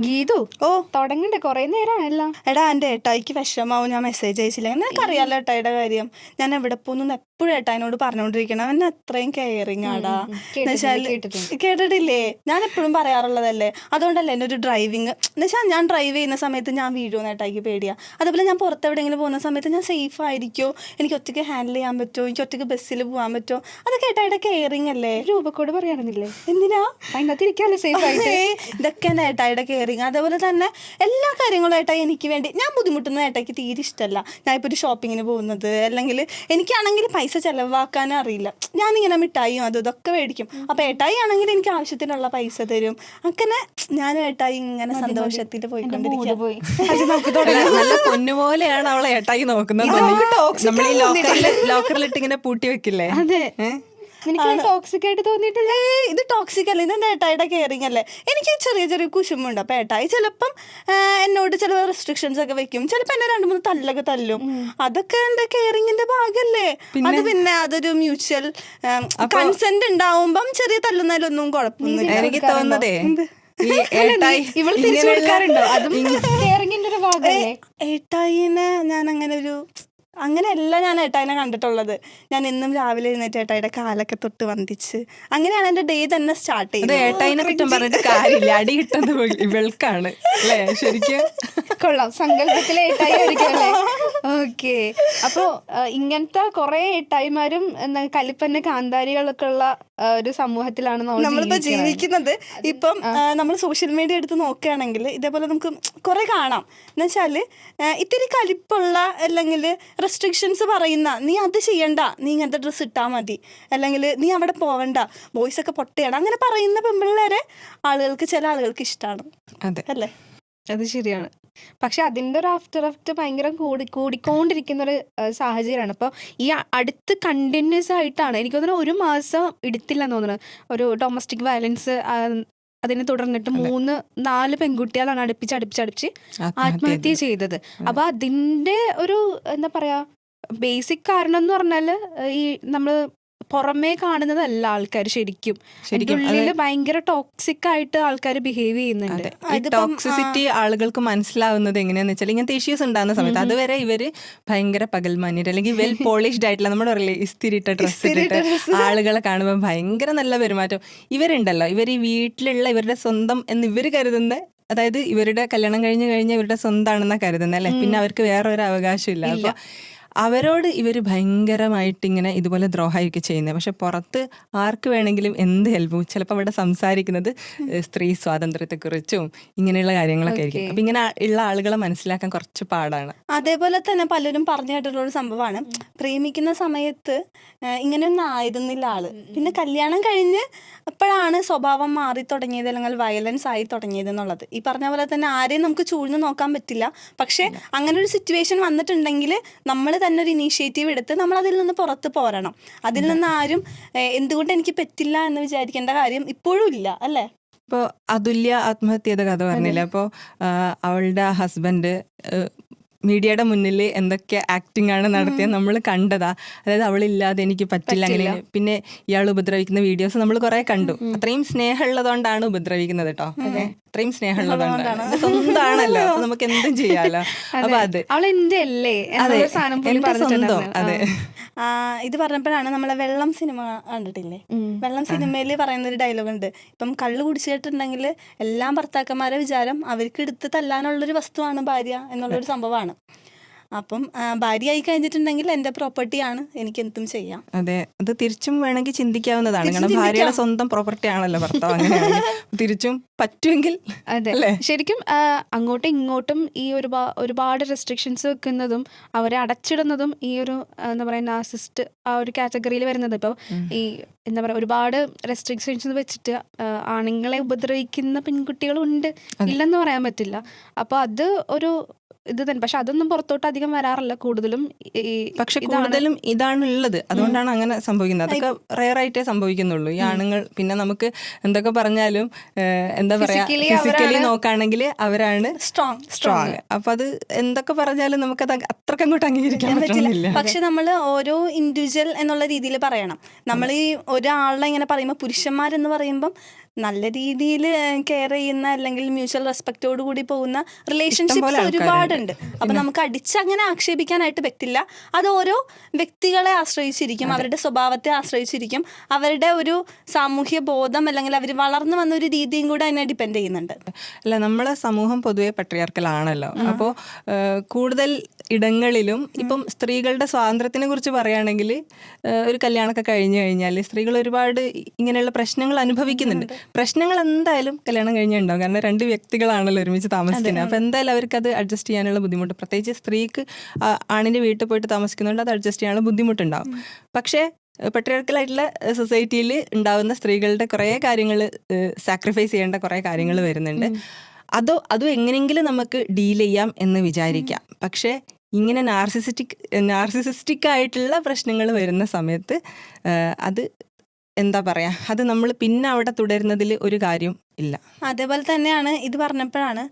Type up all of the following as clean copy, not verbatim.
ഗീതു ഓ തുടങ്ങണ്ടേ, കൊറേ നേരമായല്ലോ. എടാ എൻ്റെ ഏട്ടായിക്ക് വിഷമാവും ഞാൻ മെസ്സേജ് അയച്ചില്ല. നിനക്കറിയാലോ ഏട്ടായിയുടെ കാര്യം. ഞാൻ എവിടെ പോകുന്നു എപ്പോഴും ഏട്ടായിനോട് പറഞ്ഞുകൊണ്ടിരിക്കണം. അവൻ അത്രയും കെയറിങ് ആടാ. എന്നുവെച്ചാൽ കേട്ടിട്ടില്ലേ, ഞാൻ എപ്പോഴും പറയാറുള്ളതല്ലേ. അതുകൊണ്ടല്ലേ എൻ്റെ ഒരു ഡ്രൈവിങ് എന്നുവെച്ചാൽ ഞാൻ ഡ്രൈവ് ചെയ്യുന്ന സമയത്ത് ഞാൻ വീഴുമെന്ന് ഏട്ടായിക്ക് പേടിയാ. അതുപോലെ ഞാൻ പുറത്തെവിടെയെങ്കിലും പോകുന്ന സമയത്ത് ഞാൻ സേഫ് ആയിരിക്കുമോ, എനിക്ക് ഒറ്റയ്ക്ക് ഹാൻഡിൽ ചെയ്യാൻ പറ്റുമോ, എനിക്ക് ഒറ്റയ്ക്ക് ബസ്സിൽ പോകാൻ പറ്റുമോ, അതൊക്കെ ഏട്ടായിയുടെ കെയറിങ് അല്ലേ. രൂപക്കോട് പറയാറുന്നില്ലേ, എന്തിനാ അതിനകത്തിരിക്കാല്ലോ സേഫ് ആയിട്ട്. ഇതൊക്കെ എൻ്റെ ഏട്ടായിയുടെ കെയറിങ്. അതേപോലെ തന്നെ എല്ലാ കാര്യങ്ങളും ഏട്ടായി എനിക്ക് വേണ്ടി. ഞാൻ ബുദ്ധിമുട്ടുന്ന ഏട്ടായിക്ക് തീരെ ഇഷ്ടമല്ല. ഞാൻ ഇപ്പോൾ ഒരു ഷോപ്പിങ്ങിന് പോകുന്നത്, അല്ലെങ്കിൽ എനിക്കാണെങ്കിൽ പൈസ ചിലവാക്കാനും അറിയില്ല. ഞാനിങ്ങനെ മിഠായിയും അതും ഇതൊക്കെ മേടിക്കും. അപ്പോൾ ഏട്ടായി ആണെങ്കിൽ എനിക്ക് ആവശ്യത്തിനുള്ള പൈസ തരും. അങ്ങനെ ഞാൻ ഏട്ടായി ഇങ്ങനെ സന്തോഷത്തിൽ പോയിക്കൊണ്ടിരിക്കും. നല്ല പൊന്നുപോലെയാണ് അവളെ ഏട്ടായി നോക്കുന്നത്. നമ്മൾ ഈ ലോക്കറിലിട്ട് ഇങ്ങനെ പൂട്ടി വെക്കില്ലേ? അതെ, ടോക്സിക് ആയിട്ട് തോന്നിയിട്ടില്ല. ഇത് ടോക്സിക് അല്ല, ഇത് ഏട്ടായിയുടെ കെയറിങ് അല്ലേ. എനിക്ക് ചെറിയ ചെറിയ കുശുമുണ്ട്. അപ്പം ഏട്ടായി ചിലപ്പം എന്നോട് ചില റെസ്ട്രിക്ഷൻസ് ഒക്കെ വെക്കും. ചിലപ്പോൾ എന്നെ 2-3 തല്ലൊക്കെ തല്ലും. അതൊക്കെ എൻ്റെ കെയറിങ്ങിന്റെ ഭാഗമല്ലേ. അത് പിന്നെ അതൊരു മ്യൂച്വൽ കൺസെന്റ് ഉണ്ടാവുമ്പം ചെറിയ തല്ലുന്നതിലൊന്നും കുഴപ്പമൊന്നുമില്ല. എനിക്ക് തോന്നുന്നതേ ഇവള് തിരിച്ചു കൊടുക്കാറുണ്ടോ? അതും കെയറിങ്ങിന്റെ ഒരു ഭാഗമല്ലേ. ഏട്ടായിനെ ഞാൻ അങ്ങനെയല്ല ഞാൻ ഏട്ടായിനെ കണ്ടിട്ടുള്ളത്. ഞാൻ എന്നും രാവിലെ എഴുന്നേറ്റ് ഏട്ടായിയുടെ കാലൊക്കെ തൊട്ട് വന്ദിച്ച് അങ്ങനെയാണ് എൻ്റെ ഡേ തന്നെ സ്റ്റാർട്ട് ചെയ്തത്. ഏട്ടായിനെ കുറ്റം പറഞ്ഞിട്ട് കാര്യമില്ല, അടി കിട്ടുന്നത് ഇവൾക്കാണ് അല്ലേ. ശരിക്കും കൊള്ളാം, സങ്കല്പത്തിലെ ഏട്ടായി ആയിരിക്കും അല്ലേ. ഓക്കെ, അപ്പോ ഇങ്ങനത്തെ കുറെ ഏട്ടായിമാരും കലിപ്പന്നെ കാന്താരികളൊക്കെ ഉള്ള ഒരു സമൂഹത്തിലാണ് നമ്മളിപ്പോ ജീവിക്കുന്നത്. ഇപ്പം നമ്മൾ സോഷ്യൽ മീഡിയ എടുത്ത് നോക്കുകയാണെങ്കിൽ ഇതേപോലെ നമുക്ക് കുറെ കാണാം. എന്നുവെച്ചാല് ഇത്തിരി കലിപ്പുള്ള അല്ലെങ്കിൽ റെസ്ട്രിക്ഷൻസ് പറയുന്ന, നീ അത് ചെയ്യണ്ട, നീ ഇങ്ങനത്തെ ഡ്രസ്സ് ഇട്ടാൽ മതി, അല്ലെങ്കിൽ നീ അവിടെ പോവണ്ട, ബോയ്സ് ഒക്കെ പൊട്ടയാണ്, അങ്ങനെ പറയുന്ന പെൺപിള്ളേരെ ചില ആളുകൾക്ക് ഇഷ്ടമാണ്. അതെ അല്ലേ, അത് ശരിയാണ്. പക്ഷെ അതിൻ്റെ ഒരു ആഫ്റ്റർ ഭയങ്കര കൂടിക്കൊണ്ടിരിക്കുന്ന ഒരു സാഹചര്യമാണ്. അപ്പോൾ ഈ അടുത്ത് കണ്ടിന്യൂസ് ആയിട്ടാണ് എനിക്ക് തോന്നുന്നത് 1 മാസം എടുത്തില്ലെന്ന് തോന്നുന്നത് ഒരു ഡൊമസ്റ്റിക് വയലൻസ് അതിനെ തുടർന്നിട്ട് 3-4 പെൺകുട്ടികളാണ് അടുപ്പിച്ച് ആത്മഹത്യ ചെയ്തത്. അപ്പൊ അതിന്റെ ഒരു എന്താ പറയാ ബേസിക് കാരണം എന്ന് പറഞ്ഞാല് ഈ നമ്മള് പുറമേ കാണുന്നതല്ല ആൾക്കാർ ശരിക്കും ഉള്ളില് ഭയങ്കര ടോക്സിക് ആയിട്ട് ആൾക്കാർ ബിഹേവ് ചെയ്യുന്നുണ്ട്. ടോക്സിസിറ്റി ആളുകൾക്ക് മനസ്സിലാവുന്നത് എങ്ങനെയാന്ന് വെച്ചാൽ ഇങ്ങനത്തെ ഇഷ്യൂസ് ഉണ്ടാകുന്ന സമയത്ത് അതുവരെ ഇവര് ഭയങ്കര പകൽമാന്യർ അല്ലെങ്കിൽ വെൽ പോളിഷ്ഡ് ആയിട്ടുള്ള നമ്മുടെ പറയില്ലേ ഇസ്തിരിട്ട ഡ്രസ്സ് ഇട്ടിട്ട് ആളുകളെ കാണുമ്പോൾ ഭയങ്കര നല്ല പെരുമാറ്റം. ഇവരുണ്ടല്ലോ, ഇവർ ഈ വീട്ടിലുള്ള ഇവരുടെ സ്വന്തം എന്ന് ഇവർ കരുതുന്ന, അതായത് ഇവരുടെ കല്യാണം കഴിഞ്ഞ് ഇവരുടെ സ്വന്തമാണെന്നാണ് കരുതുന്നത് അല്ലേ. പിന്നെ അവർക്ക് വേറൊരു അവകാശമില്ല. അപ്പോൾ അവരോട് ഇവർ ഭയങ്കരമായിട്ട് ഇങ്ങനെ ഇതുപോലെ ദ്രോഹമൊക്കെ ചെയ്യുന്നത്. പക്ഷെ പുറത്ത് ആർക്ക് വേണമെങ്കിലും എന്ത് ഹെൽപ്പും ചിലപ്പോൾ അവിടെ സംസാരിക്കുന്നത് സ്ത്രീ സ്വാതന്ത്ര്യത്തെക്കുറിച്ചും ഇങ്ങനെയുള്ള കാര്യങ്ങളൊക്കെ ആയിരിക്കും. അപ്പം ഇങ്ങനെ ഉള്ള ആളുകളെ മനസ്സിലാക്കാൻ കുറച്ച് പാടാണ്. അതേപോലെ തന്നെ പലരും പറഞ്ഞു കേട്ടിട്ടുള്ളൊരു സംഭവമാണ്, പ്രേമിക്കുന്ന സമയത്ത് ഇങ്ങനെയൊന്നും ആയിരുന്നില്ല ആള്, പിന്നെ കല്യാണം കഴിഞ്ഞ് അപ്പോഴാണ് സ്വഭാവം മാറി തുടങ്ങിയത് അല്ലെങ്കിൽ വയലൻസ് ആയി തുടങ്ങിയത് എന്നുള്ളത്. ഈ പറഞ്ഞ പോലെ തന്നെ ആരെയും നമുക്ക് ചൂഴ്ന്ന് നോക്കാൻ പറ്റില്ല. പക്ഷെ അങ്ങനെ ഒരു സിറ്റുവേഷൻ വന്നിട്ടുണ്ടെങ്കിൽ നമ്മൾ തന്നെ ഒരു ഇനീഷ്യേറ്റീവ് എടുത്ത് നമ്മൾ അതിൽ നിന്ന് പുറത്ത് പോരണം. അതിൽ നിന്ന് ആരും എന്തുകൊണ്ട് എനിക്ക് പറ്റില്ല എന്ന് വിചാരിക്കേണ്ട കാര്യം ഇപ്പോഴും ഇല്ല അല്ലേ. ഇപ്പോൾ അതുല്യ ആത്മഹത്യ ചെയ്ത കഥ പറഞ്ഞില്ല. അപ്പോൾ അവളുടെ ഹസ്ബൻഡ് മീഡിയയുടെ മുന്നിൽ എന്തൊക്കെ ആക്ടിങ് ആണ് നടത്തിയത് നമ്മൾ കണ്ടതാ. അതായത് അവളില്ലാതെ എനിക്ക് പറ്റില്ല അങ്ങനെ. പിന്നെ ഇയാൾ ഉപദ്രവിക്കുന്ന വീഡിയോസ് നമ്മൾ കുറെ കണ്ടു. അത്രയും സ്നേഹമുള്ളതുകൊണ്ടാണ് ഉപദ്രവിക്കുന്നത് കേട്ടോ. അത്രയും സ്നേഹമുള്ളതുകൊണ്ടാണ്, സ്വന്തമാണല്ലോ, അപ്പൊ നമുക്ക് എന്തും ചെയ്യാലോ. അപ്പൊ അത് അതെ സ്വന്തം. അതെ, ഇത് പറഞ്ഞപ്പോഴാണ് നമ്മളെ വെള്ളം സിനിമ കണ്ടിട്ടില്ലേ. വെള്ളം സിനിമയിൽ പറയുന്ന ഒരു ഡയലോഗ് ഉണ്ട്, ഇപ്പം കള്ളു കുടിച്ചിട്ടുണ്ടെങ്കിൽ എല്ലാം ഭർത്താക്കന്മാരെ വിചാരം അവർക്ക് എടുത്ത് തല്ലാനുള്ളൊരു വസ്തുവാണ് ഭാര്യ എന്നുള്ളൊരു സംഭവമാണ്. അപ്പം ഭാര്യ ആയി കഴിഞ്ഞിട്ടുണ്ടെങ്കിൽ എന്റെ പ്രോപ്പർട്ടിയാണ്, എനിക്ക് എന്തും ചെയ്യാം. അതെ, അത് തിരിച്ചും വേണമെങ്കിൽ ചിന്തിക്കാവുന്നതാണ്. കാരണം ഭാര്യയുടെ സ്വന്തം പ്രോപ്പർട്ടി ആണല്ലോ ഭർത്താവ്. അങ്ങനെയാണെങ്കിൽ തിരിച്ചും പറ്റുമെങ്കിൽ. അതെ, ശരിക്കും അങ്ങോട്ടും ഇങ്ങോട്ടും ഈ ഒരുപാട് റെസ്ട്രിക്ഷൻസ് വെക്കുന്നതും അവരെ അടച്ചിടുന്നതും ഈ ഒരു എന്താ പറയുക നാർസിസ്റ്റ് ആ ഒരു കാറ്റഗറിയിൽ വരുന്നത്. ഇപ്പോൾ ഈ എന്താ പറയുക ഒരുപാട് റെസ്ട്രിക്ഷൻസ് വെച്ചിട്ട് ആണുങ്ങളെ ഉപദ്രവിക്കുന്ന പെൺകുട്ടികളും ഉണ്ട്, ഇല്ലെന്ന് പറയാൻ പറ്റില്ല. അപ്പോൾ അത് ഒരു ഇത് തന്നെ. പക്ഷെ അതൊന്നും പുറത്തോട്ട് അധികം വരാറില്ല. കൂടുതലും ഇതാണ് ഉള്ളത്. അതുകൊണ്ടാണ് അങ്ങനെ സംഭവിക്കുന്നത്. അതൊക്കെ റെയറായിട്ടേ സംഭവിക്കുന്നുള്ളൂ. ഈ ആണുങ്ങൾ പിന്നെ നമുക്ക് എന്തൊക്കെ പറഞ്ഞാലും എന്താ പറയാ ഫിസിക്കലി നോക്കുകയാണെങ്കിൽ അവരാണ് സ്ട്രോങ്. അപ്പൊ അത് എന്തൊക്കെ പറഞ്ഞാലും നമുക്കത് അത്രയ്ക്ക് അങ്ങോട്ട് അംഗീകരിക്കാൻ പറ്റില്ല. പക്ഷെ നമ്മൾ ഓരോ ഇൻഡിവിജ്വൽ എന്നുള്ള രീതിയിൽ പറയണം. നമ്മൾ ഈ ഒരാളെ ഇങ്ങനെ പറയുമ്പോൾ പുരുഷന്മാരെന്ന് പറയുമ്പം നല്ല രീതിയിൽ കെയർ ചെയ്യുന്ന അല്ലെങ്കിൽ മ്യൂച്വൽ റെസ്പെക്റ്റോട് കൂടി പോകുന്ന റിലേഷൻഷിപ്സ് ആൾക്കാരുണ്ട്. ഒരുപാടുണ്ട്. അപ്പൊ നമുക്ക് അടിച്ചങ്ങനെ ആക്ഷേപിക്കാനായിട്ട് പറ്റില്ല. അത് ഓരോ വ്യക്തികളെ ആശ്രയിച്ചിരിക്കും, അവരുടെ സ്വഭാവത്തെ ആശ്രയിച്ചിരിക്കും, അവരുടെ ഒരു സാമൂഹ്യ ബോധം അല്ലെങ്കിൽ അവർ വളർന്നു വന്ന ഒരു രീതിയും കൂടെ അതിനെ ഡിപ്പെൻഡ് ചെയ്യുന്നുണ്ട്. അല്ല, നമ്മളെ സമൂഹം പൊതുവെ പട്രിയാർക്കലാണല്ലോ. അപ്പോൾ കൂടുതൽ ഇടങ്ങളിലും ഇപ്പം സ്ത്രീകളുടെ സ്വാതന്ത്ര്യത്തിനെ കുറിച്ച് പറയുകയാണെങ്കിൽ ഒരു കല്യാണമൊക്കെ കഴിഞ്ഞു കഴിഞ്ഞാൽ സ്ത്രീകൾ ഒരുപാട് ഇങ്ങനെയുള്ള പ്രശ്നങ്ങൾ അനുഭവിക്കുന്നുണ്ട്. പ്രശ്നങ്ങൾ എന്തായാലും കല്യാണം കഴിഞ്ഞുണ്ടാവും, കാരണം രണ്ട് വ്യക്തികളാണല്ലോ ഒരുമിച്ച് താമസിക്കുന്നത്. അപ്പോൾ എന്തായാലും അവർക്ക് അത് അഡ്ജസ്റ്റ് ചെയ്യാനുള്ള ബുദ്ധിമുട്ട്, പ്രത്യേകിച്ച് സ്ത്രീക്ക് ആണിൻ്റെ വീട്ടിൽ പോയിട്ട് താമസിക്കുന്നതുകൊണ്ട് അത് അഡ്ജസ്റ്റ് ചെയ്യാനുള്ള ബുദ്ധിമുട്ടുണ്ടാവും. പക്ഷേ പട്രിയാർക്കലായിട്ടുള്ള സൊസൈറ്റിയിൽ ഉണ്ടാകുന്ന സ്ത്രീകളുടെ കുറേ കാര്യങ്ങൾ സാക്രിഫൈസ് ചെയ്യേണ്ട കുറേ കാര്യങ്ങൾ വരുന്നുണ്ട്. അതും എങ്ങനെയെങ്കിലും നമുക്ക് ഡീൽ ചെയ്യാം എന്ന് വിചാരിക്കാം. പക്ഷേ ഇങ്ങനെ നാർസിസിസ്റ്റിക് ആയിട്ടുള്ള പ്രശ്നങ്ങൾ വരുന്ന സമയത്ത് അത് എന്താ പറയുക, അത് നമ്മൾ പിന്നെ അവിടെ തുടരുന്നതിൽ ഒരു കാര്യം ഇല്ല. അതേപോലെ തന്നെയാണ് ഇത് പറഞ്ഞപ്പോഴാണ്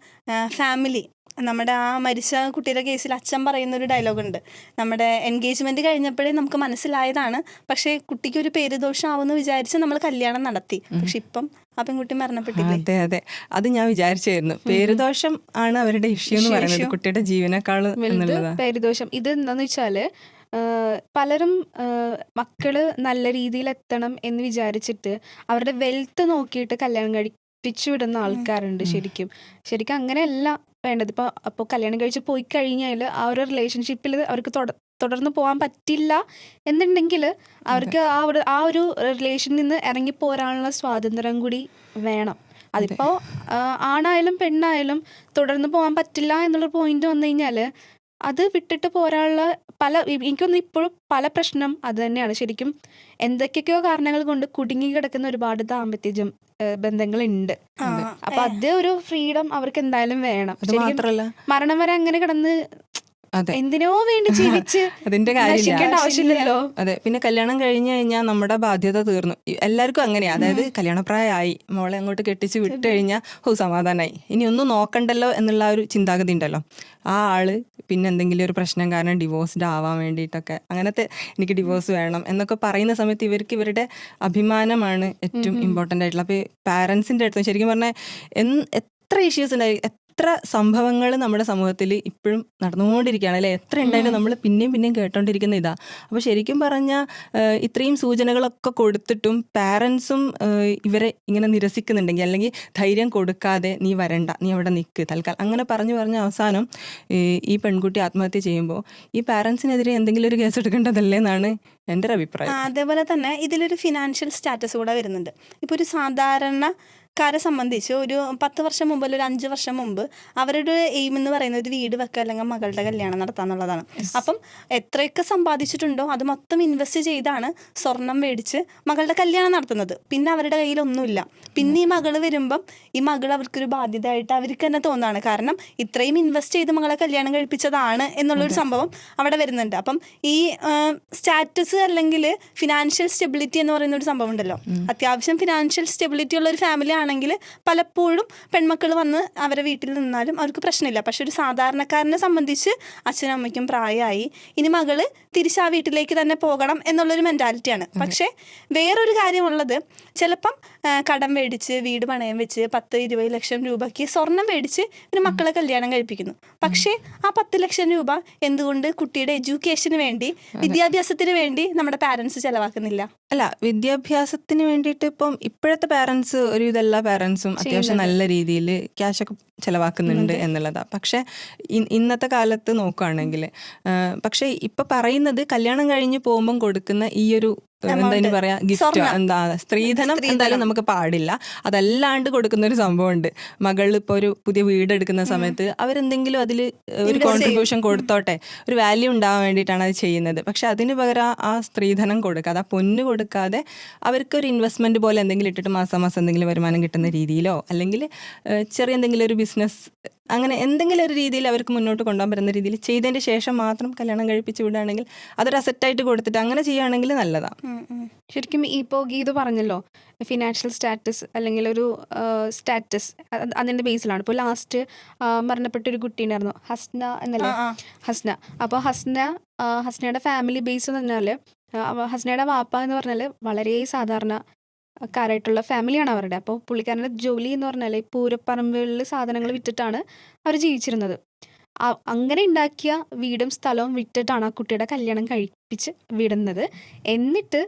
ഫാമിലി, നമ്മുടെ ആ മരിച്ച കുട്ടിയുടെ കേസിൽ അച്ഛൻ പറയുന്ന ഒരു ഡയലോഗ് ഉണ്ട്. നമ്മുടെ എൻഗേജ്മെന്റ് കഴിഞ്ഞപ്പോഴേ നമുക്ക് മനസ്സിലായതാണ്, പക്ഷേ കുട്ടിക്ക് ഒരു പേരുദോഷമാവുമെന്ന് വിചാരിച്ച് നമ്മൾ കല്യാണം നടത്തി. പക്ഷെ ഇപ്പം ആ പെൺകുട്ടി മരണപ്പെട്ടില്ലേ. അതെ അതെ, അത് ഞാൻ വിചാരിച്ചായിരുന്നു. പേരുദോഷം ആണ് അവരുടെ ഇഷ്യൂ എന്ന് പറയുന്നത്, കുട്ടിയുടെ ജീവനേക്കാൾ എന്നുള്ളതാ പേരുദോഷം. ഇത് എന്താന്ന് വെച്ചാല് പലരും മക്കള് നല്ല രീതിയിൽ എത്തണം എന്ന് വിചാരിച്ചിട്ട് അവരുടെ വെൽത്ത് നോക്കിയിട്ട് കല്യാണം കഴിപ്പിച്ചു വിടുന്ന ആൾക്കാരുണ്ട്. ശരിക്കും അങ്ങനെയല്ല വേണ്ടത്. അപ്പോൾ കല്യാണം കഴിച്ച് പോയി കഴിഞ്ഞാൽ ആ ഒരു റിലേഷൻഷിപ്പിൽ അവർക്ക് തുടർന്ന് പോകാൻ പറ്റില്ല എന്നുണ്ടെങ്കിൽ അവർക്ക് ആ ഒരു റിലേഷനിൽ നിന്ന് ഇറങ്ങി പോരാനുള്ള സ്വാതന്ത്ര്യം കൂടി വേണം. അതിപ്പോൾ ആണായാലും പെണ്ണായാലും തുടർന്ന് പോകാൻ പറ്റില്ല എന്നുള്ള പോയിന്റ് വന്നു കഴിഞ്ഞാൽ അത് വിട്ടിട്ട് പോരാനുള്ള എനിക്കൊന്നും ഇപ്പോഴും പല പ്രശ്നം അത് തന്നെയാണ്. ശരിക്കും എന്തൊക്കെയൊക്കെയോ കാരണങ്ങൾ കൊണ്ട് കുടുങ്ങി കിടക്കുന്ന ഒരുപാട് ദാമ്പത്യ ബന്ധങ്ങളുണ്ട്. അപ്പൊ അത് ഒരു ഫ്രീഡം അവർക്ക് എന്തായാലും വേണം. മരണം വരെ അങ്ങനെ കിടന്ന് എന്തിനോ വേണ്ടി ജീവിച്ച് അതിന്റെ കാര്യമില്ല, ആവശ്യമില്ലല്ലോ. അതെ. പിന്നെ കല്യാണം കഴിഞ്ഞു കഴിഞ്ഞാൽ നമ്മുടെ ബാധ്യത തീർന്നു. എല്ലാവർക്കും അങ്ങനെയാ. അതായത് കല്യാണപ്രായമായി, മോളെ അങ്ങോട്ട് കെട്ടിച്ച് വിട്ട് കഴിഞ്ഞാൽ സമാധാനമായി, ഇനി ഒന്നും നോക്കണ്ടല്ലോ എന്നുള്ള ഒരു ചിന്താഗതി ഉണ്ടല്ലോ. ആ ആള് പിന്നെ എന്തെങ്കിലും ഒരു പ്രശ്നം കാരണം ഡിവോഴ്സ്ഡ് ആവാൻ വേണ്ടിയിട്ടൊക്കെ, അങ്ങനത്തെ എനിക്ക് ഡിവോഴ്സ് വേണം എന്നൊക്കെ പറയുന്ന സമയത്ത് ഇവർക്ക് ഇവരുടെ അഭിമാനമാണ് ഏറ്റവും ഇമ്പോർട്ടൻ്റ് ആയിട്ടുള്ള. അപ്പോൾ പാരൻസിൻ്റെ അടുത്ത് ശരിക്കും പറഞ്ഞാൽ എത്ര ഇഷ്യൂസ് ഉണ്ടായി, എത്ര സംഭവങ്ങൾ നമ്മുടെ സമൂഹത്തിൽ ഇപ്പോഴും നടന്നുകൊണ്ടിരിക്കുകയാണ് അല്ലേ. എത്ര ഉണ്ടായിട്ട് നമ്മൾ പിന്നെയും കേട്ടോണ്ടിരിക്കുന്ന ഇതാ. അപ്പോൾ ശരിക്കും പറഞ്ഞാൽ ഇത്രയും സൂചനകളൊക്കെ കൊടുത്തിട്ടും പാരൻസും ഇവരെ ഇങ്ങനെ നിരസിക്കുന്നുണ്ടെങ്കിൽ, അല്ലെങ്കിൽ ധൈര്യം കൊടുക്കാതെ നീ വരണ്ട, നീ അവിടെ നിൽക്ക് തൽക്കാലം അങ്ങനെ പറഞ്ഞ് അവസാനം ഈ പെൺകുട്ടി ആത്മഹത്യ ചെയ്യുമ്പോൾ ഈ പാരൻസിനെതിരെ എന്തെങ്കിലും ഒരു കേസ് എടുക്കേണ്ടതല്ലേ എന്നാണ് എൻ്റെ ഒരു അഭിപ്രായം. അതേപോലെ തന്നെ ഇതിലൊരു ഫിനാൻഷ്യൽ സ്റ്റാറ്റസ് കൂടെ വരുന്നുണ്ട്. ഇപ്പോൾ ഒരു സാധാരണക്കാരെ സംബന്ധിച്ച് ഒരു 10 വർഷം മുമ്പ് അല്ലെങ്കിൽ ഒരു 5 വർഷം മുമ്പ് അവരുടെ എയിം എന്ന് പറയുന്നത് ഒരു വീട് വെക്കുക അല്ലെങ്കിൽ മകളുടെ കല്യാണം നടത്താന്നുള്ളതാണ്. അപ്പം എത്രയൊക്കെ സമ്പാദിച്ചിട്ടുണ്ടോ അത് മൊത്തം ഇൻവെസ്റ്റ് ചെയ്താണ് സ്വർണം മേടിച്ച് മകളുടെ കല്യാണം നടത്തുന്നത്. പിന്നെ അവരുടെ കയ്യിലൊന്നുമില്ല. പിന്നെ ഈ മകള് വരുമ്പം ഈ മകൾ അവർക്കൊരു ബാധ്യതയായിട്ട് അവർക്ക് തന്നെ തോന്നുകയാണ്. കാരണം ഇത്രയും ഇൻവെസ്റ്റ് ചെയ്ത് മകളെ കല്യാണം കഴിപ്പിച്ചതാണ് എന്നുള്ളൊരു സംഭവം അവിടെ വരുന്നുണ്ട്. അപ്പം ഈ സ്റ്റാറ്റസ് അല്ലെങ്കിൽ ഫിനാൻഷ്യൽ സ്റ്റെബിലിറ്റി എന്ന് പറയുന്ന ഒരു സംഭവം ഉണ്ടല്ലോ. അത്യാവശ്യം ഫിനാൻഷ്യൽ സ്റ്റെബിലിറ്റി ഉള്ള ഒരു ഫാമിലി ആണെങ്കിൽ പലപ്പോഴും പെൺമക്കൾ വന്ന് അവരെ വീട്ടിൽ നിന്നാലും അവർക്ക് പ്രശ്നമില്ല. പക്ഷെ ഒരു സാധാരണക്കാരനെ സംബന്ധിച്ച് അച്ഛനും അമ്മയ്ക്കും പ്രായമായി, ഇനി മകള് തിരിച്ച് ആ വീട്ടിലേക്ക് തന്നെ പോകണം എന്നുള്ളൊരു മെൻറ്റാലിറ്റിയാണ്. പക്ഷേ വേറൊരു കാര്യമുള്ളത്, ചിലപ്പം കടം മേടിച്ച് വീട് പണയം വെച്ച് 10-20 ലക്ഷം രൂപയ്ക്ക് സ്വർണം മേടിച്ച് ഒരു മക്കളെ കല്യാണം കഴിപ്പിക്കുന്നു. പക്ഷേ ആ 10 ലക്ഷം രൂപ എന്തുകൊണ്ട് കുട്ടിയുടെ എഡ്യൂക്കേഷന് വേണ്ടി, വിദ്യാഭ്യാസത്തിന് വേണ്ടി നമ്മുടെ പാരൻസ് ചെലവാക്കുന്നില്ല? അല്ല, വിദ്യാഭ്യാസത്തിന് വേണ്ടിയിട്ട് ഇപ്പം ഇപ്പോഴത്തെ പാരൻസ്, ഒരു ഇതെല്ലാ പാരൻസും അത്യാവശ്യം നല്ല രീതിയിൽ ക്യാഷൊക്കെ ചെലവാക്കുന്നുണ്ട് എന്നുള്ളതാണ്. പക്ഷെ ഇന്നത്തെ കാലത്ത് നോക്കുകയാണെങ്കിൽ പക്ഷെ ഇപ്പൊ പറയുന്നത് കല്യാണം കഴിഞ്ഞ് പോകുമ്പം കൊടുക്കുന്ന ഈ ഒരു എന്താ പറയാ, ഗിഫ്റ്റ്, എന്താ സ്ത്രീധനം എന്തായാലും നമുക്ക് പാടില്ല. അതല്ലാണ്ട് കൊടുക്കുന്ന ഒരു സംഭവമുണ്ട്. മകളിൽ ഇപ്പോൾ ഒരു പുതിയ വീട് എടുക്കുന്ന സമയത്ത് അവരെന്തെങ്കിലും അതിൽ ഒരു കോൺട്രിബ്യൂഷൻ കൊടുത്തോട്ടെ, ഒരു വാല്യൂ ഉണ്ടാവാൻ വേണ്ടിയിട്ടാണ് അത് ചെയ്യുന്നത്. പക്ഷെ അതിന് പകരം ആ സ്ത്രീധനം കൊടുക്കാതെ, ആ പൊന്ന് കൊടുക്കാതെ അവർക്കൊരു ഇൻവെസ്റ്റ്മെന്റ് പോലെ എന്തെങ്കിലും ഇട്ടിട്ട് മാസം എന്തെങ്കിലും വരുമാനം കിട്ടുന്ന രീതിയിലോ, അല്ലെങ്കിൽ ചെറിയ എന്തെങ്കിലും ഒരു ബിസിനസ്, അങ്ങനെ എന്തെങ്കിലും ഒരു രീതിയിൽ അവർക്ക് മുന്നോട്ട് കൊണ്ടുപോകാൻ പറ്റുന്ന രീതിയിൽ ചെയ്തതിൻ്റെ ശേഷം മാത്രം കല്യാണം കഴിപ്പിച്ച് വിടുകയാണെങ്കിൽ അതൊരു അസറ്റായിട്ട് കൊടുത്തിട്ട് അങ്ങനെ ചെയ്യുകയാണെങ്കിൽ നല്ലതാണ്. ശരിക്കും ഇപ്പോൾ ഗീതു പറഞ്ഞല്ലോ, ഫിനാൻഷ്യൽ സ്റ്റാറ്റസ് അല്ലെങ്കിൽ ഒരു സ്റ്റാറ്റസ് അതിൻ്റെ ബേസിലാണ്. ഇപ്പോൾ ലാസ്റ്റ് മരണപ്പെട്ടൊരു കുട്ടി ഉണ്ടായിരുന്നു, ഹസ്ന എന്നല്ലേ, ഹസ്ന. അപ്പോൾ ഹസ്നയുടെ ഫാമിലി ബേസ് എന്ന് പറഞ്ഞാൽ, ഹസ്നയുടെ വാപ്പ എന്ന് പറഞ്ഞാൽ വളരെ സാധാരണ കാരായിട്ടുള്ള ഫാമിലിയാണ് അവരുടെ. അപ്പോൾ പുള്ളിക്കാരൻ്റെ ജോലി എന്ന് പറഞ്ഞാൽ ഈ പൂരപ്പറമ്പുകളിൽ സാധനങ്ങൾ വിറ്റിട്ടാണ് അവർ ജീവിച്ചിരുന്നത്. അങ്ങനെ ഉണ്ടാക്കിയ വീടും സ്ഥലവും വിറ്റിട്ടാണ് ആ കുട്ടിയുടെ കല്യാണം കഴിപ്പിച്ച് വിടുന്നത്. എന്നിട്ട്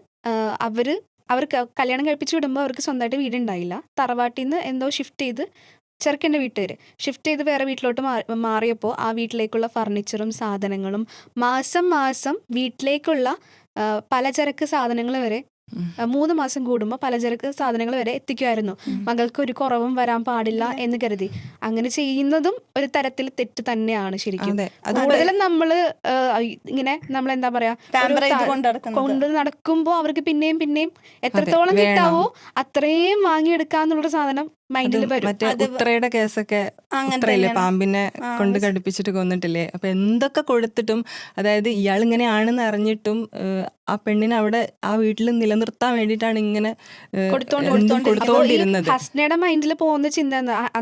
അവർക്ക് കല്യാണം കഴിപ്പിച്ച് വിടുമ്പോൾ അവർക്ക് സ്വന്തമായിട്ട് വീടുണ്ടായില്ല. തറവാട്ടിൽ നിന്ന് എന്തോ ഷിഫ്റ്റ് ചെയ്ത് ചെറുക്കൻ്റെ വീട്ടുകാർ ഷിഫ്റ്റ് ചെയ്ത് വേറെ വീട്ടിലോട്ട് മാറിയപ്പോൾ ആ വീട്ടിലേക്കുള്ള ഫർണിച്ചറും സാധനങ്ങളും മാസം മാസം വീട്ടിലേക്കുള്ള പലചരക്ക് സാധനങ്ങൾ വരെ 3 മാസം കൂടുമ്പോൾ പലചരക്ക് സാധനങ്ങൾ വരെ എത്തിക്കുമായിരുന്നു. മകൾക്ക് ഒരു കുറവും വരാൻ പാടില്ല എന്ന് കരുതി. അങ്ങനെ ചെയ്യുന്നതും ഒരു തരത്തിൽ തെറ്റ് തന്നെയാണ് ശരിക്കും. കൂടുതലും നമ്മള് ഇങ്ങനെ നമ്മൾ എന്താ പറയാ കൊണ്ട് നടക്കുമ്പോൾ അവർക്ക് പിന്നെയും പിന്നെയും എത്രത്തോളം കിട്ടാവോ അത്രയും വാങ്ങിയെടുക്കാന്നുള്ളൊരു സാധനം മൈൻഡിൽ വരും. മറ്റേ ഉത്രയുടെ കേസൊക്കെ പാമ്പിനെ കൊണ്ട് കടുപ്പിച്ചിട്ട് കൊന്നിട്ടില്ലേ? അപ്പൊ എന്തൊക്കെ കൊടുത്തിട്ടും, അതായത് ഇയാൾ ഇങ്ങനെയാണെന്ന് അറിഞ്ഞിട്ടും ആ പെണ്ണിനെ അവിടെ ആ വീട്ടിൽ നിലനിർത്താൻ വേണ്ടിയിട്ടാണ് ഇങ്ങനെ കൊടുത്തോണ്ടിരുന്നത്. ഹസ്നയുടെ മൈൻഡിൽ പോകുന്ന ചിന്ത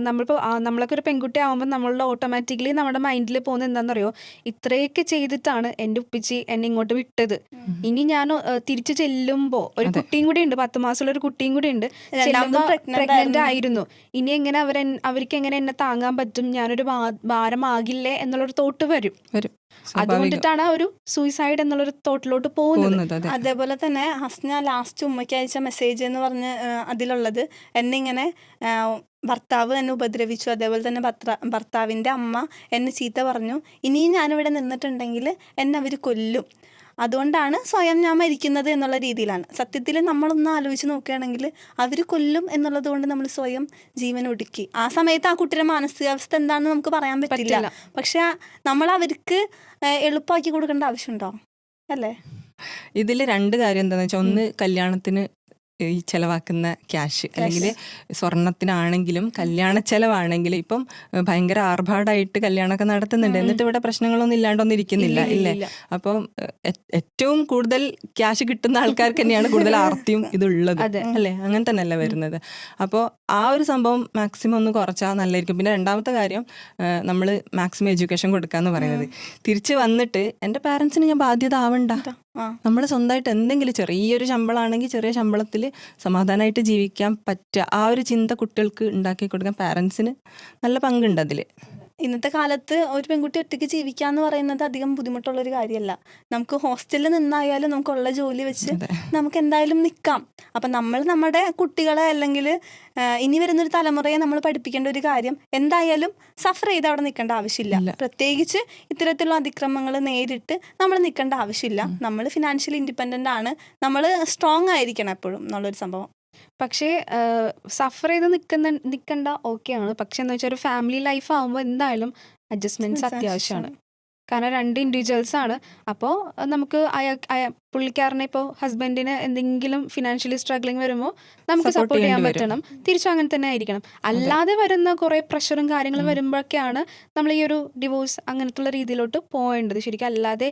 നമ്മളിപ്പോ നമ്മളൊക്കെ ഒരു പെൺകുട്ടി ആവുമ്പോൾ നമ്മളുടെ ഓട്ടോമാറ്റിക്കലി നമ്മുടെ മൈൻഡിൽ പോകുന്ന എന്താണെന്നറിയോ, ഇത്രയൊക്കെ ചെയ്തിട്ടാണ് എൻ്റെ ഉപ്പിച്ചി എന്നെ ഇങ്ങോട്ട് വിട്ടത്. ഇനി ഞാൻ തിരിച്ചു ചെല്ലുമ്പോ ഒരു കുട്ടിയും കൂടി ഉണ്ട്, 10 മാസമുള്ള ഒരു കുട്ടിയും കൂടി ഉണ്ട്, പ്രഗ്നന്റ് ആയിരുന്നു. ഇനി എങ്ങനെ അവർക്ക് എങ്ങനെ എന്നെ താങ്ങാൻ പറ്റും, ഞാനൊരു ഭാരമാകില്ലേ എന്നുള്ളൊരു തോട്ട് വരും. അതുകൊണ്ടിട്ടാണ് ഒരു സൂയിസൈഡ് എന്നുള്ളൊരു തോട്ടിലോട്ട് പോകുന്നത്. അതേപോലെ തന്നെ ഹസ്ന ലാസ്റ്റ് ഉമ്മയ്ക്ക് അയച്ച മെസ്സേജ് എന്ന് പറഞ്ഞ് അതിലുള്ളത്, എന്നിങ്ങനെ ഭർത്താവ് എന്നെ ഉപദ്രവിച്ചു, അതേപോലെ തന്നെ ഭർത്താവിൻ്റെ അമ്മ എന്നെ ചീത്ത പറഞ്ഞു, ഇനിയും ഞാനിവിടെ നിന്നിട്ടുണ്ടെങ്കിൽ എന്നെ അവർ കൊല്ലും, അതുകൊണ്ടാണ് സ്വയം ഞാൻ മരിക്കുന്നത് എന്നുള്ള രീതിയിലാണ്. സത്യത്തിൽ നമ്മളൊന്ന് ആലോചിച്ച് നോക്കുകയാണെങ്കിൽ അവർ കൊല്ലും എന്നുള്ളത് കൊണ്ട് നമ്മൾ സ്വയം ജീവൻ ഒടുക്കി. ആ സമയത്ത് ആ കുട്ടിയുടെ മാനസികാവസ്ഥ എന്താണെന്ന് നമുക്ക് പറയാൻ പറ്റില്ല. പക്ഷെ നമ്മൾ അവർക്ക് എളുപ്പമാക്കി കൊടുക്കേണ്ട ആവശ്യമുണ്ടോ? അല്ലേ? ഇതിൽ 2 കാര്യം എന്താണെന്ന് വെച്ചാൽ, ഒന്ന് കല്യാണത്തിന് ഈ ചെലവാക്കുന്ന ക്യാഷ്, അല്ലെങ്കിൽ സ്വർണത്തിനാണെങ്കിലും കല്യാണ ചെലവാണെങ്കിലും ഇപ്പം ഭയങ്കര ആർഭാടായിട്ട് കല്യാണമൊക്കെ നടത്തുന്നുണ്ട്. എന്നിട്ട് ഇവിടെ പ്രശ്നങ്ങളൊന്നും ഇല്ലാണ്ടൊന്നും ഇരിക്കുന്നില്ല, ഇല്ലേ? അപ്പം ഏറ്റവും കൂടുതൽ ക്യാഷ് കിട്ടുന്ന ആൾക്കാർക്ക് തന്നെയാണ് കൂടുതൽ ആർത്തിയും ഇതുള്ളത്, അല്ലേ? അങ്ങനെ തന്നെയല്ല വരുന്നത്. അപ്പോൾ ആ ഒരു സംഭവം മാക്സിമം ഒന്ന് കുറച്ചാൽ നല്ലതായിരിക്കും. പിന്നെ 2ാമത്തെ കാര്യം, നമ്മൾ മാക്സിമം എഡ്യൂക്കേഷൻ കൊടുക്കാന്ന് പറയുന്നത്. തിരിച്ച് വന്നിട്ട് എൻ്റെ പാരൻസിന് ഞാൻ ബാധ്യത ആവണ്ട, നമ്മൾ സ്വന്തമായിട്ട് എന്തെങ്കിലും ചെറിയൊരു ശമ്പളമാണെങ്കിൽ ചെറിയ ശമ്പളത്തിൽ സമാധാനമായിട്ട് ജീവിക്കാൻ പറ്റുക, ആ ഒരു ചിന്ത കുട്ടികൾക്ക് ഉണ്ടാക്കി കൊടുക്കാൻ പാരൻസിന് നല്ല പങ്കുണ്ട് അതിൽ. ഇന്നത്തെ കാലത്ത് ഒരു പെൺകുട്ടി ഒറ്റയ്ക്ക് ജീവിക്കുക എന്ന് പറയുന്നത് അധികം ബുദ്ധിമുട്ടുള്ളൊരു കാര്യമല്ല. നമുക്ക് ഹോസ്റ്റലിൽ നിന്നായാലും നമുക്കുള്ള ജോലി വെച്ച് നമുക്ക് എന്തായാലും നിൽക്കാം. അപ്പം നമ്മൾ നമ്മുടെ കുട്ടികളെ അല്ലെങ്കിൽ ഇനി വരുന്നൊരു തലമുറയെ നമ്മൾ പഠിപ്പിക്കേണ്ട ഒരു കാര്യം, എന്തായാലും സഫർ ചെയ്ത് അവിടെ നിൽക്കേണ്ട ആവശ്യമില്ല. പ്രത്യേകിച്ച് ഇത്തരത്തിലുള്ള അതിക്രമങ്ങൾ നേരിട്ട് നമ്മൾ നിൽക്കേണ്ട ആവശ്യമില്ല. നമ്മൾ ഫിനാൻഷ്യലി ഇൻഡിപെൻഡൻ്റ് ആണ്, നമ്മൾ സ്ട്രോങ് ആയിരിക്കണം എപ്പോഴും എന്നുള്ളൊരു സംഭവം. പക്ഷേ സഫർ ചെയ്ത് നിൽക്കണ്ട ഓക്കെയാണ്. പക്ഷെ എന്ന് വെച്ചാൽ ഒരു ഫാമിലി ലൈഫ് ആകുമ്പോൾ എന്തായാലും അഡ്ജസ്റ്റ്മെന്റ്സ് അത്യാവശ്യമാണ്. കാരണം 2 ഇൻഡിവിജ്വൽസ് ആണ്. അപ്പോൾ നമുക്ക് പുള്ളിക്കാരനെ ഇപ്പോൾ ഹസ്ബൻഡിന് എന്തെങ്കിലും ഫിനാൻഷ്യലി സ്ട്രഗ്ലിംഗ് വരുമ്പോൾ നമുക്ക് സപ്പോർട്ട് ചെയ്യാൻ പറ്റണം. തിരിച്ചും അങ്ങനെ തന്നെ ആയിരിക്കണം. അല്ലാതെ വരുന്ന കുറേ പ്രഷറും കാര്യങ്ങളും വരുമ്പോഴൊക്കെയാണ് നമ്മൾ ഈ ഒരു ഡിവോഴ്സ് അങ്ങനത്തുള്ള രീതിയിലോട്ട് പോകേണ്ടത് ശരിക്കും. അല്ലാതെ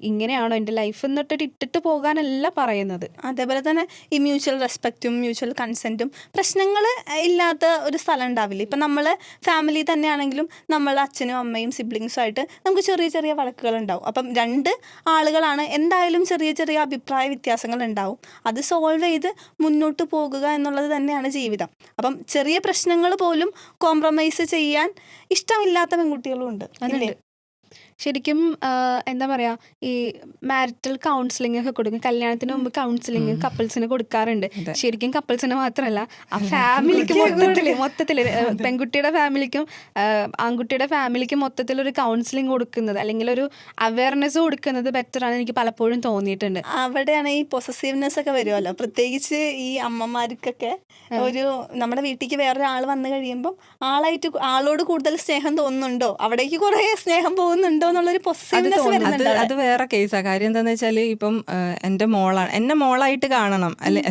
ഇങ്ങനെയാണോ എൻ്റെ ലൈഫ് എന്നിട്ട് ഇട്ടിട്ട് പോകാനല്ല പറയുന്നത്. അതേപോലെ തന്നെ ഈ മ്യൂച്വൽ റെസ്പെക്റ്റും മ്യൂച്വൽ കൺസെൻറ്റും പ്രശ്നങ്ങൾ ഇല്ലാത്ത ഒരു സ്ഥലം ഉണ്ടാവില്ല. ഇപ്പം നമ്മൾ ഫാമിലി തന്നെയാണെങ്കിലും നമ്മൾ അച്ഛനും അമ്മയും സിബ്ലിങ്സും ആയിട്ട് നമുക്ക് ചെറിയ ചെറിയ വഴക്കുകൾ ഉണ്ടാവും. അപ്പം 2 ആളുകളാണ്, എന്തായാലും ചെറിയ ചെറിയ അഭിപ്രായ വ്യത്യാസങ്ങൾ ഉണ്ടാവും. അത് സോൾവ് ചെയ്ത് മുന്നോട്ട് പോകുക എന്നുള്ളത് തന്നെയാണ് ജീവിതം. അപ്പം ചെറിയ പ്രശ്നങ്ങൾ പോലും കോംപ്രമൈസ് ചെയ്യാൻ ഇഷ്ടമില്ലാത്ത പെൺകുട്ടികളും ഉണ്ട്. ശരിക്കും എന്താ പറയുക, ഈ മാരിറ്റൽ കൗൺസിലിംഗ് ഒക്കെ കൊടുക്കും. കല്യാണത്തിന് മുമ്പ് കൗൺസിലിംഗ് കപ്പിൾസിന് കൊടുക്കാറുണ്ട്. ശരിക്കും കപ്പിൾസിന് മാത്രമല്ല, ആ ഫാമിലിക്ക് മൊത്തത്തിൽ പെൺകുട്ടിയുടെ ഫാമിലിക്കും ആൺകുട്ടിയുടെ ഫാമിലിക്കും മൊത്തത്തിൽ ഒരു കൗൺസിലിംഗ് കൊടുക്കുന്നത് അല്ലെങ്കിൽ ഒരു അവയർനെസ് കൊടുക്കുന്നത് ബെറ്ററാണ് എനിക്ക് പലപ്പോഴും തോന്നിയിട്ടുണ്ട്. അവിടെയാണ് ഈ പൊസസീവ്നെസ് ഒക്കെ വരുമല്ലോ, പ്രത്യേകിച്ച് ഈ അമ്മമാർക്കൊക്കെ. ഒരു നമ്മുടെ വീട്ടിലേക്ക് വേറൊരാൾ വന്നു കഴിയുമ്പോൾ ആളോട് കൂടുതൽ സ്നേഹം തോന്നുന്നുണ്ടോ, അവിടേക്ക് കുറേ സ്നേഹം പോകുന്നുണ്ടോ എന്നുള്ളൊരു പൊസസീവ്നെസ് വരുന്നുണ്ട്. അത് വേറെ കേസാ. കാര്യം എന്താന്ന് വെച്ചാല്, ഇപ്പം എന്റെ മോളാണ്, എന്നെ മോളായിട്ട് കാണണം, അല്ലെ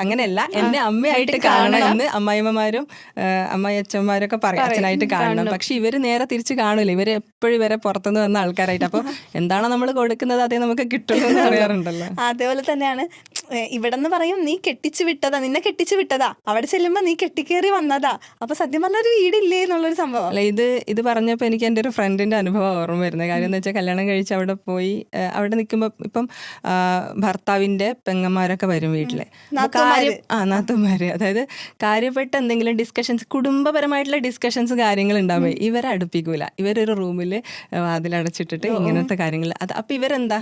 അങ്ങനെയല്ല, എന്നെ അമ്മയായിട്ട് കാണണം എന്ന് അമ്മായിമ്മമാരും അമ്മായിയച്ഛന്മാരൊക്കെ പറയും, അച്ഛനായിട്ട് കാണണം. പക്ഷെ ഇവര് നേരെ തിരിച്ച് കാണൂല, ഇവര് എപ്പോഴും ഇവരെ പുറത്തുനിന്ന് വന്ന ആൾക്കാരായിട്ട്. അപ്പൊ എന്താണോ നമ്മൾ കൊടുക്കുന്നത് അതേ നമുക്ക് കിട്ടുള്ളൂ എന്ന് പറയാറുണ്ടല്ലോ. അതേപോലെ തന്നെയാണ് ഇവിടെ നിന്ന് പറയും നീ കെട്ടിച്ചു വിട്ടതാ, നിന്നെ കെട്ടിച്ചു വിട്ടതാ, അവിടെ ചെല്ലുമ്പോ നീ കെട്ടിക്കേറി വന്നതാ. അപ്പൊ സത്യം പറഞ്ഞ ഒരു വീടില്ലേ എന്നുള്ളൊരു സംഭവം. അല്ല, ഇത് പറഞ്ഞപ്പോൾ എനിക്ക് എൻ്റെ ഒരു ഫ്രണ്ടിന്റെ അനുഭവം ഓർമ്മ വരുന്നത്. കാര്യം എന്ന് വെച്ചാൽ കല്യാണം കഴിച്ച് അവിടെ പോയി അവിടെ നിൽക്കുമ്പോൾ ഇപ്പം ഭർത്താവിന്റെ പെങ്ങന്മാരൊക്കെ വരും വീട്ടില്. നാത്തുമാര്, അതായത് കാര്യപ്പെട്ട എന്തെങ്കിലും ഡിസ്കഷൻസ്, കുടുംബപരമായിട്ടുള്ള ഡിസ്കഷൻസ് കാര്യങ്ങൾ ഉണ്ടാവുമ്പോൾ ഇവരെ അടുപ്പിക്കൂല. ഇവരൊരു റൂമില് വാതിലടച്ചിട്ടിട്ട് ഇങ്ങനത്തെ കാര്യങ്ങൾ. അപ്പൊ ഇവരെന്താ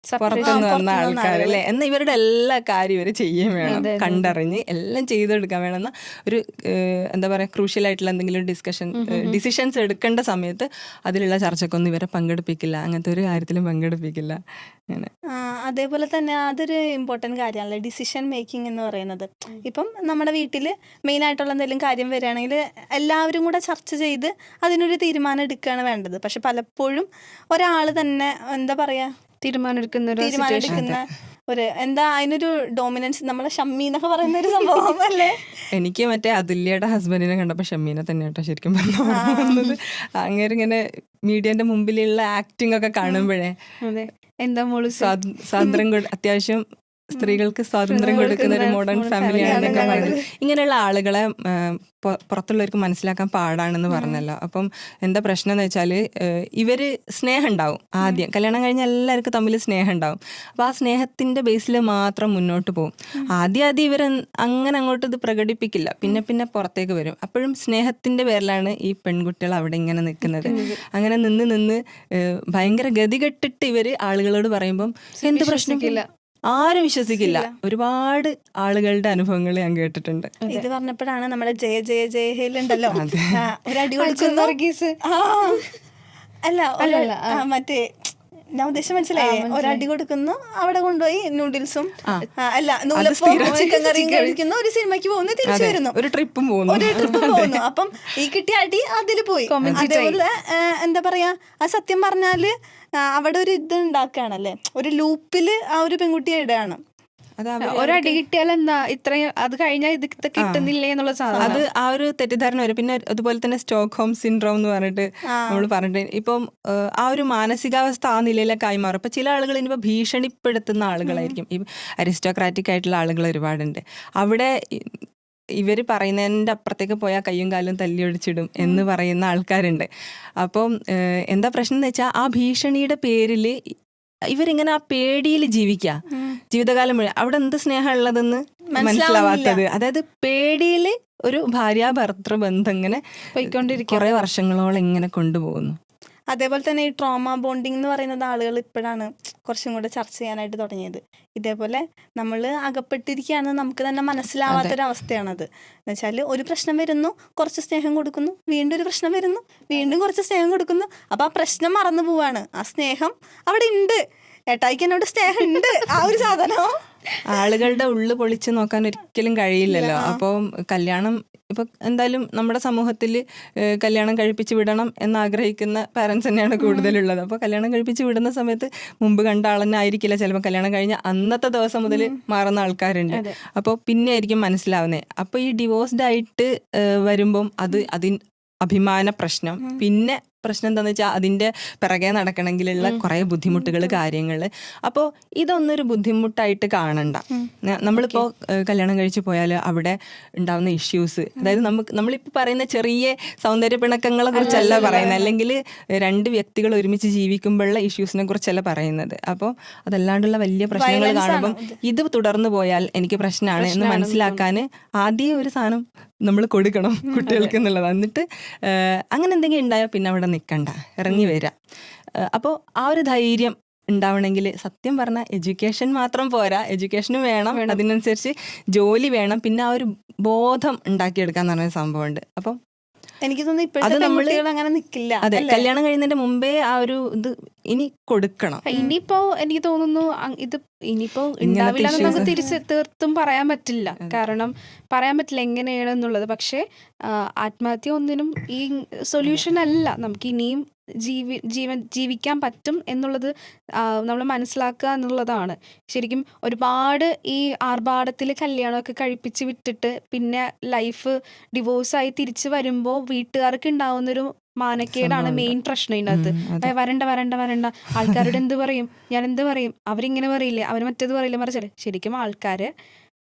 പുറത്തുനിന്ന് വന്ന ആൾക്കാർ അല്ലേ, എന്നാൽ ഇവരുടെ എല്ലാ കാര്യം ഇവർ ചെയ്യാൻ വേണം, കണ്ടറിഞ്ഞ് എല്ലാം ചെയ്തെടുക്കാൻ വേണമെന്ന ഒരു എന്താ പറയുക, ക്രൂഷ്യൽ ആയിട്ടുള്ള എന്തെങ്കിലും ഡിസിഷൻസ് എടുക്കേണ്ട സമയത്ത് അതിലുള്ള ചർച്ചക്കൊന്നും ഇവരെ പങ്കെടുപ്പിക്കില്ല, അങ്ങനത്തെ ഒരു കാര്യത്തിലും പങ്കെടുപ്പിക്കില്ല. അങ്ങനെ അതേപോലെ തന്നെ അതൊരു ഇമ്പോർട്ടൻറ്റ് കാര്യമാണല്ലോ ഡിസിഷൻ മേക്കിംഗ് എന്ന് പറയുന്നത്. ഇപ്പം നമ്മുടെ വീട്ടിൽ മെയിനായിട്ടുള്ള എന്തെങ്കിലും കാര്യം വരികയാണെങ്കിൽ എല്ലാവരും കൂടെ ചർച്ച ചെയ്ത് അതിനൊരു തീരുമാനം എടുക്കുകയാണ് വേണ്ടത്. പക്ഷെ പലപ്പോഴും ഒരാൾ തന്നെ എന്താ പറയുക തീരുമാനമെടുക്കുന്ന ഒരു എന്താ അതിനൊരു ഡോമിനൻസ്, നമ്മളെ ഷമ്മി എന്നൊക്കെ പറയുന്ന ഒരു സംഭവം അല്ലേ. എനിക്ക് മറ്റേ അതുല്യയുടെ ഹസ്ബൻഡിനെ കണ്ടപ്പോൾ ഷമ്മീനെ തന്നെ കേട്ടോ ശരിക്കും പറഞ്ഞത്. അങ്ങനെ ഇങ്ങനെ മീഡിയന്റെ മുമ്പിലുള്ള ആക്ടിങ് ഒക്കെ കാണുമ്പോഴേ എന്താ സ്വാതന്ത്ര്യം അത്യാവശ്യം സ്ത്രീകൾക്ക് സ്വാതന്ത്ര്യം കൊടുക്കുന്ന ഒരു മോഡേൺ ഫാമിലിയാണെന്നൊക്കെ പറയുന്നത്. ഇങ്ങനെയുള്ള ആളുകളെ പുറത്തുള്ളവർക്ക് മനസ്സിലാക്കാൻ പാടാണെന്ന് പറഞ്ഞല്ലോ. അപ്പം എന്താ പ്രശ്നം എന്ന് വെച്ചാൽ ഇവര് സ്നേഹം ഉണ്ടാവും, ആദ്യം കല്യാണം കഴിഞ്ഞാൽ എല്ലാവർക്കും തമ്മിൽ സ്നേഹം ഉണ്ടാവും. അപ്പോൾ ആ സ്നേഹത്തിന്റെ ബേസിൽ മാത്രം മുന്നോട്ട് പോകും. ആദ്യം ഇവർ അങ്ങനെ അങ്ങോട്ട് ഇത് പ്രകടിപ്പിക്കില്ല, പിന്നെ പുറത്തേക്ക് വരും. അപ്പോഴും സ്നേഹത്തിന്റെ പേരിലാണ് ഈ പെൺകുട്ടികൾ അവിടെ ഇങ്ങനെ നിൽക്കുന്നത്. അങ്ങനെ നിന്ന് ഭയങ്കര ഗതികെട്ടിട്ട് ഇവര് ആളുകളോട് പറയുമ്പം എന്ത് പ്രശ്നമില്ല, ആരും വിശ്വസിക്കില്ല. ഒരുപാട് ആളുകളുടെ അനുഭവങ്ങൾ ഞാൻ കേട്ടിട്ടുണ്ട്. ഇത് പറഞ്ഞപ്പോഴാണ് നമ്മുടെ ജയഹേലുണ്ടല്ലോ ഒരു അടി കൊടുക്കുന്ന മറ്റേ ഞാൻ ഉദ്ദേശം മനസ്സിലായി, ഒരടി കൊടുക്കുന്നു, അവിടെ കൊണ്ടുപോയി നൂഡിൽസും അല്ല നൂലപ്പവും ചിക്കൻ കറിയും കഴിക്കുന്നു, ഒരു സിനിമയ്ക്ക് പോകുന്നു, തിരിച്ചു വരുന്നു, ഒരു ട്രിപ്പും പോകുന്നു. അപ്പം ഈ കിട്ടിയ അടി അതില് പോയി. അതേപോലെ എന്താ പറയാ, ആ സത്യം പറഞ്ഞാല് അവിടെ ഒരു ഇത് ഉണ്ടാക്കുകയാണല്ലേ, ഒരു ലൂപ്പില് ആ ഒരു പെൺകുട്ടിയെ ഇടുകയാണ്. ഒരടി കിട്ടിയാൽ എന്താ ഇത്രയും, അത് കഴിഞ്ഞാൽ ഇത് കിട്ടുന്നില്ലേ എന്നുള്ള സാധനം, അത് ആ ഒരു തെറ്റിദ്ധാരണ വരും. പിന്നെ അതുപോലെ തന്നെ സ്റ്റോക്ക്ഹോം സിൻഡ്രോം എന്ന് പറഞ്ഞിട്ട് നമ്മൾ പറഞ്ഞിട്ട് ഇപ്പം ആ ഒരു മാനസികാവസ്ഥ ആ നിലയിലൊക്കെ ആയി മാറും. ഇപ്പം ചില ആളുകൾ ഇനിയിപ്പോൾ ഭീഷണിപ്പെടുത്തുന്ന ആളുകളായിരിക്കും. ഈ അരിസ്റ്റോക്രാറ്റിക് ആയിട്ടുള്ള ആളുകൾ ഒരുപാടുണ്ട്. അവിടെ ഇവർ പറയുന്നതിൻ്റെ അപ്പുറത്തേക്ക് പോയാൽ കയ്യും കാലും തല്ലിയൊടിച്ചിടും എന്ന് പറയുന്ന ആൾക്കാരുണ്ട്. അപ്പം എന്താ പ്രശ്നം എന്ന് വെച്ചാൽ ആ ഭീഷണിയുടെ പേരിൽ ഇവരിങ്ങനെ ആ പേടിയിൽ ജീവിക്കുക ജീവിതകാലം മുഴുവൻ. അവിടെ എന്ത് സ്നേഹം ഉള്ളതെന്ന് മനസ്സിലാവാത്തത്, അതായത് പേടിയിൽ ഒരു ഭാര്യാഭർത്തൃ ബന്ധം ഇങ്ങനെ കുറെ വർഷങ്ങളോളം ഇങ്ങനെ കൊണ്ടുപോകുന്നു. അതേപോലെ തന്നെ ഈ ട്രോമ ബോണ്ടിങ് എന്ന് പറയുന്നത് ആളുകൾ ഇപ്പോഴാണ് കുറച്ചും കൂടെ ചർച്ച ചെയ്യാനായിട്ട് തുടങ്ങിയത്. ഇതേപോലെ നമ്മൾ അകപ്പെട്ടിരിക്കുകയാണെന്ന് നമുക്ക് തന്നെ മനസ്സിലാവാത്തൊരവസ്ഥയാണത്. എന്നുവെച്ചാൽ ഒരു പ്രശ്നം വരുന്നു, കുറച്ച് സ്നേഹം കൊടുക്കുന്നു, വീണ്ടും ഒരു പ്രശ്നം വരുന്നു, വീണ്ടും കുറച്ച് സ്നേഹം കൊടുക്കുന്നു. അപ്പോൾ ആ പ്രശ്നം മറന്നു പോവാണ്. ആ സ്നേഹം അവിടെ ഉണ്ട്, ഏട്ടായിക്ക് എന്നോട് സ്നേഹം ഉണ്ട്, ആ ഒരു സാധനം ആളുകളുടെ ഉള്ളു പൊളിച്ച് നോക്കാൻ ഒരിക്കലും കഴിയില്ലല്ലോ. അപ്പോൾ കല്യാണം ഇപ്പൊ എന്തായാലും നമ്മുടെ സമൂഹത്തിൽ കല്യാണം കഴിപ്പിച്ച് വിടണം എന്നാഗ്രഹിക്കുന്ന പാരൻസ് തന്നെയാണ് കൂടുതലുള്ളത്. അപ്പോൾ കല്യാണം കഴിപ്പിച്ച് വിടുന്ന സമയത്ത് മുമ്പ് കണ്ട ആളെന്നെ ആയിരിക്കില്ല ചിലപ്പോൾ കല്യാണം കഴിഞ്ഞ അന്നത്തെ ദിവസം മുതൽ മാറുന്ന ആൾക്കാരുണ്ട്. അപ്പോൾ പിന്നെ ആയിരിക്കും മനസ്സിലാവുന്നത്. അപ്പോൾ ഈ ഡിവോഴ്സ്ഡ് ആയിട്ട് വരുമ്പം അഭിമാന പ്രശ്നം, പിന്നെ പ്രശ്നം എന്താണെന്ന് വെച്ചാൽ അതിൻ്റെ പിറകെ നടക്കണമെങ്കിലുള്ള കുറേ ബുദ്ധിമുട്ടുകൾ, കാര്യങ്ങൾ. അപ്പോൾ ഇതൊന്നൊരു ബുദ്ധിമുട്ടായിട്ട് കാണണ്ട. നമ്മളിപ്പോൾ കല്യാണം കഴിച്ച് പോയാൽ അവിടെ ഉണ്ടാവുന്ന ഇഷ്യൂസ്, അതായത് നമ്മളിപ്പോൾ പറയുന്ന ചെറിയ സൗന്ദര്യ പിണക്കങ്ങളെ കുറിച്ചല്ല പറയുന്നത്, അല്ലെങ്കിൽ രണ്ട് വ്യക്തികൾ ഒരുമിച്ച് ജീവിക്കുമ്പോഴുള്ള ഇഷ്യൂസിനെ കുറിച്ചല്ല പറയുന്നത്. അപ്പോൾ അതല്ലാണ്ടുള്ള വലിയ പ്രശ്നങ്ങൾ കാണുമ്പം ഇത് തുടർന്നു പോയാൽ എനിക്ക് പ്രശ്നമാണ് എന്ന് മനസ്സിലാക്കാൻ ആദ്യം ഒരു സാധനം നമ്മൾ കൊടുക്കണം കുട്ടികൾക്ക് എന്നുള്ളത്. എന്നിട്ട് അങ്ങനെ എന്തെങ്കിലും ഉണ്ടായാൽ പിന്നെ അവിടെ നിൽക്കണ്ട, ഇറങ്ങി വരാം. അപ്പോൾ ആ ഒരു ധൈര്യം ഉണ്ടാവണമെങ്കിൽ സത്യം പറഞ്ഞാൽ എഡ്യൂക്കേഷൻ മാത്രം പോരാ, എഡ്യൂക്കേഷനും വേണം, അതിനനുസരിച്ച് ജോലി വേണം, പിന്നെ ആ ഒരു ബോധം ഉണ്ടാക്കിയെടുക്കാന്ന് പറഞ്ഞ സംഭവമുണ്ട്. അപ്പം എനിക്ക് തോന്നുന്നു ഇപ്പോഴത്തെ പെൺകുട്ടികൾ അങ്ങനെ നിൽക്കില്ല. അതെ, കല്യാണം കഴിയുന്നതിന്റെ മുമ്പേ ആ ഒരു ഇത് ഇനി കൊടുക്കണം. ഇനിയിപ്പോ എനിക്ക് തോന്നുന്നു ഇത് ഇനിയിപ്പോ ഉണ്ടാവില്ല എന്ന് നമുക്ക് തീർത്തും പറയാൻ പറ്റില്ല. കാരണം പറയാൻ പറ്റില്ല എങ്ങനെയാണെന്നുള്ളത്. പക്ഷെ ആത്മഹത്യ ഒന്നിനും ഈ സൊല്യൂഷൻ അല്ല. നമുക്ക് ഇനിയും ജീവിക്കാൻ പറ്റും എന്നുള്ളത് നമ്മൾ മനസ്സിലാക്കുക എന്നുള്ളതാണ്. ശരിക്കും ഒരുപാട് ഈ ആർഭാടത്തിൽ കല്യാണമൊക്കെ കഴിപ്പിച്ച് വിട്ടിട്ട് പിന്നെ ലൈഫ് ഡിവോഴ്സായി തിരിച്ച് വരുമ്പോൾ വീട്ടുകാർക്ക് ഉണ്ടാവുന്നൊരു മാനക്കേടാണ് മെയിൻ പ്രശ്നം ഇതിനകത്ത്. വരണ്ട വരണ്ട വരണ്ട, ആൾക്കാരോട് എന്ത് പറയും, ഞാൻ എന്ത് പറയും, അവരിങ്ങനെ പറയില്ലേ, അവർ മറ്റേത് പറയില്ല, മറിച്ചല്ലേ. ശരിക്കും ആൾക്കാര്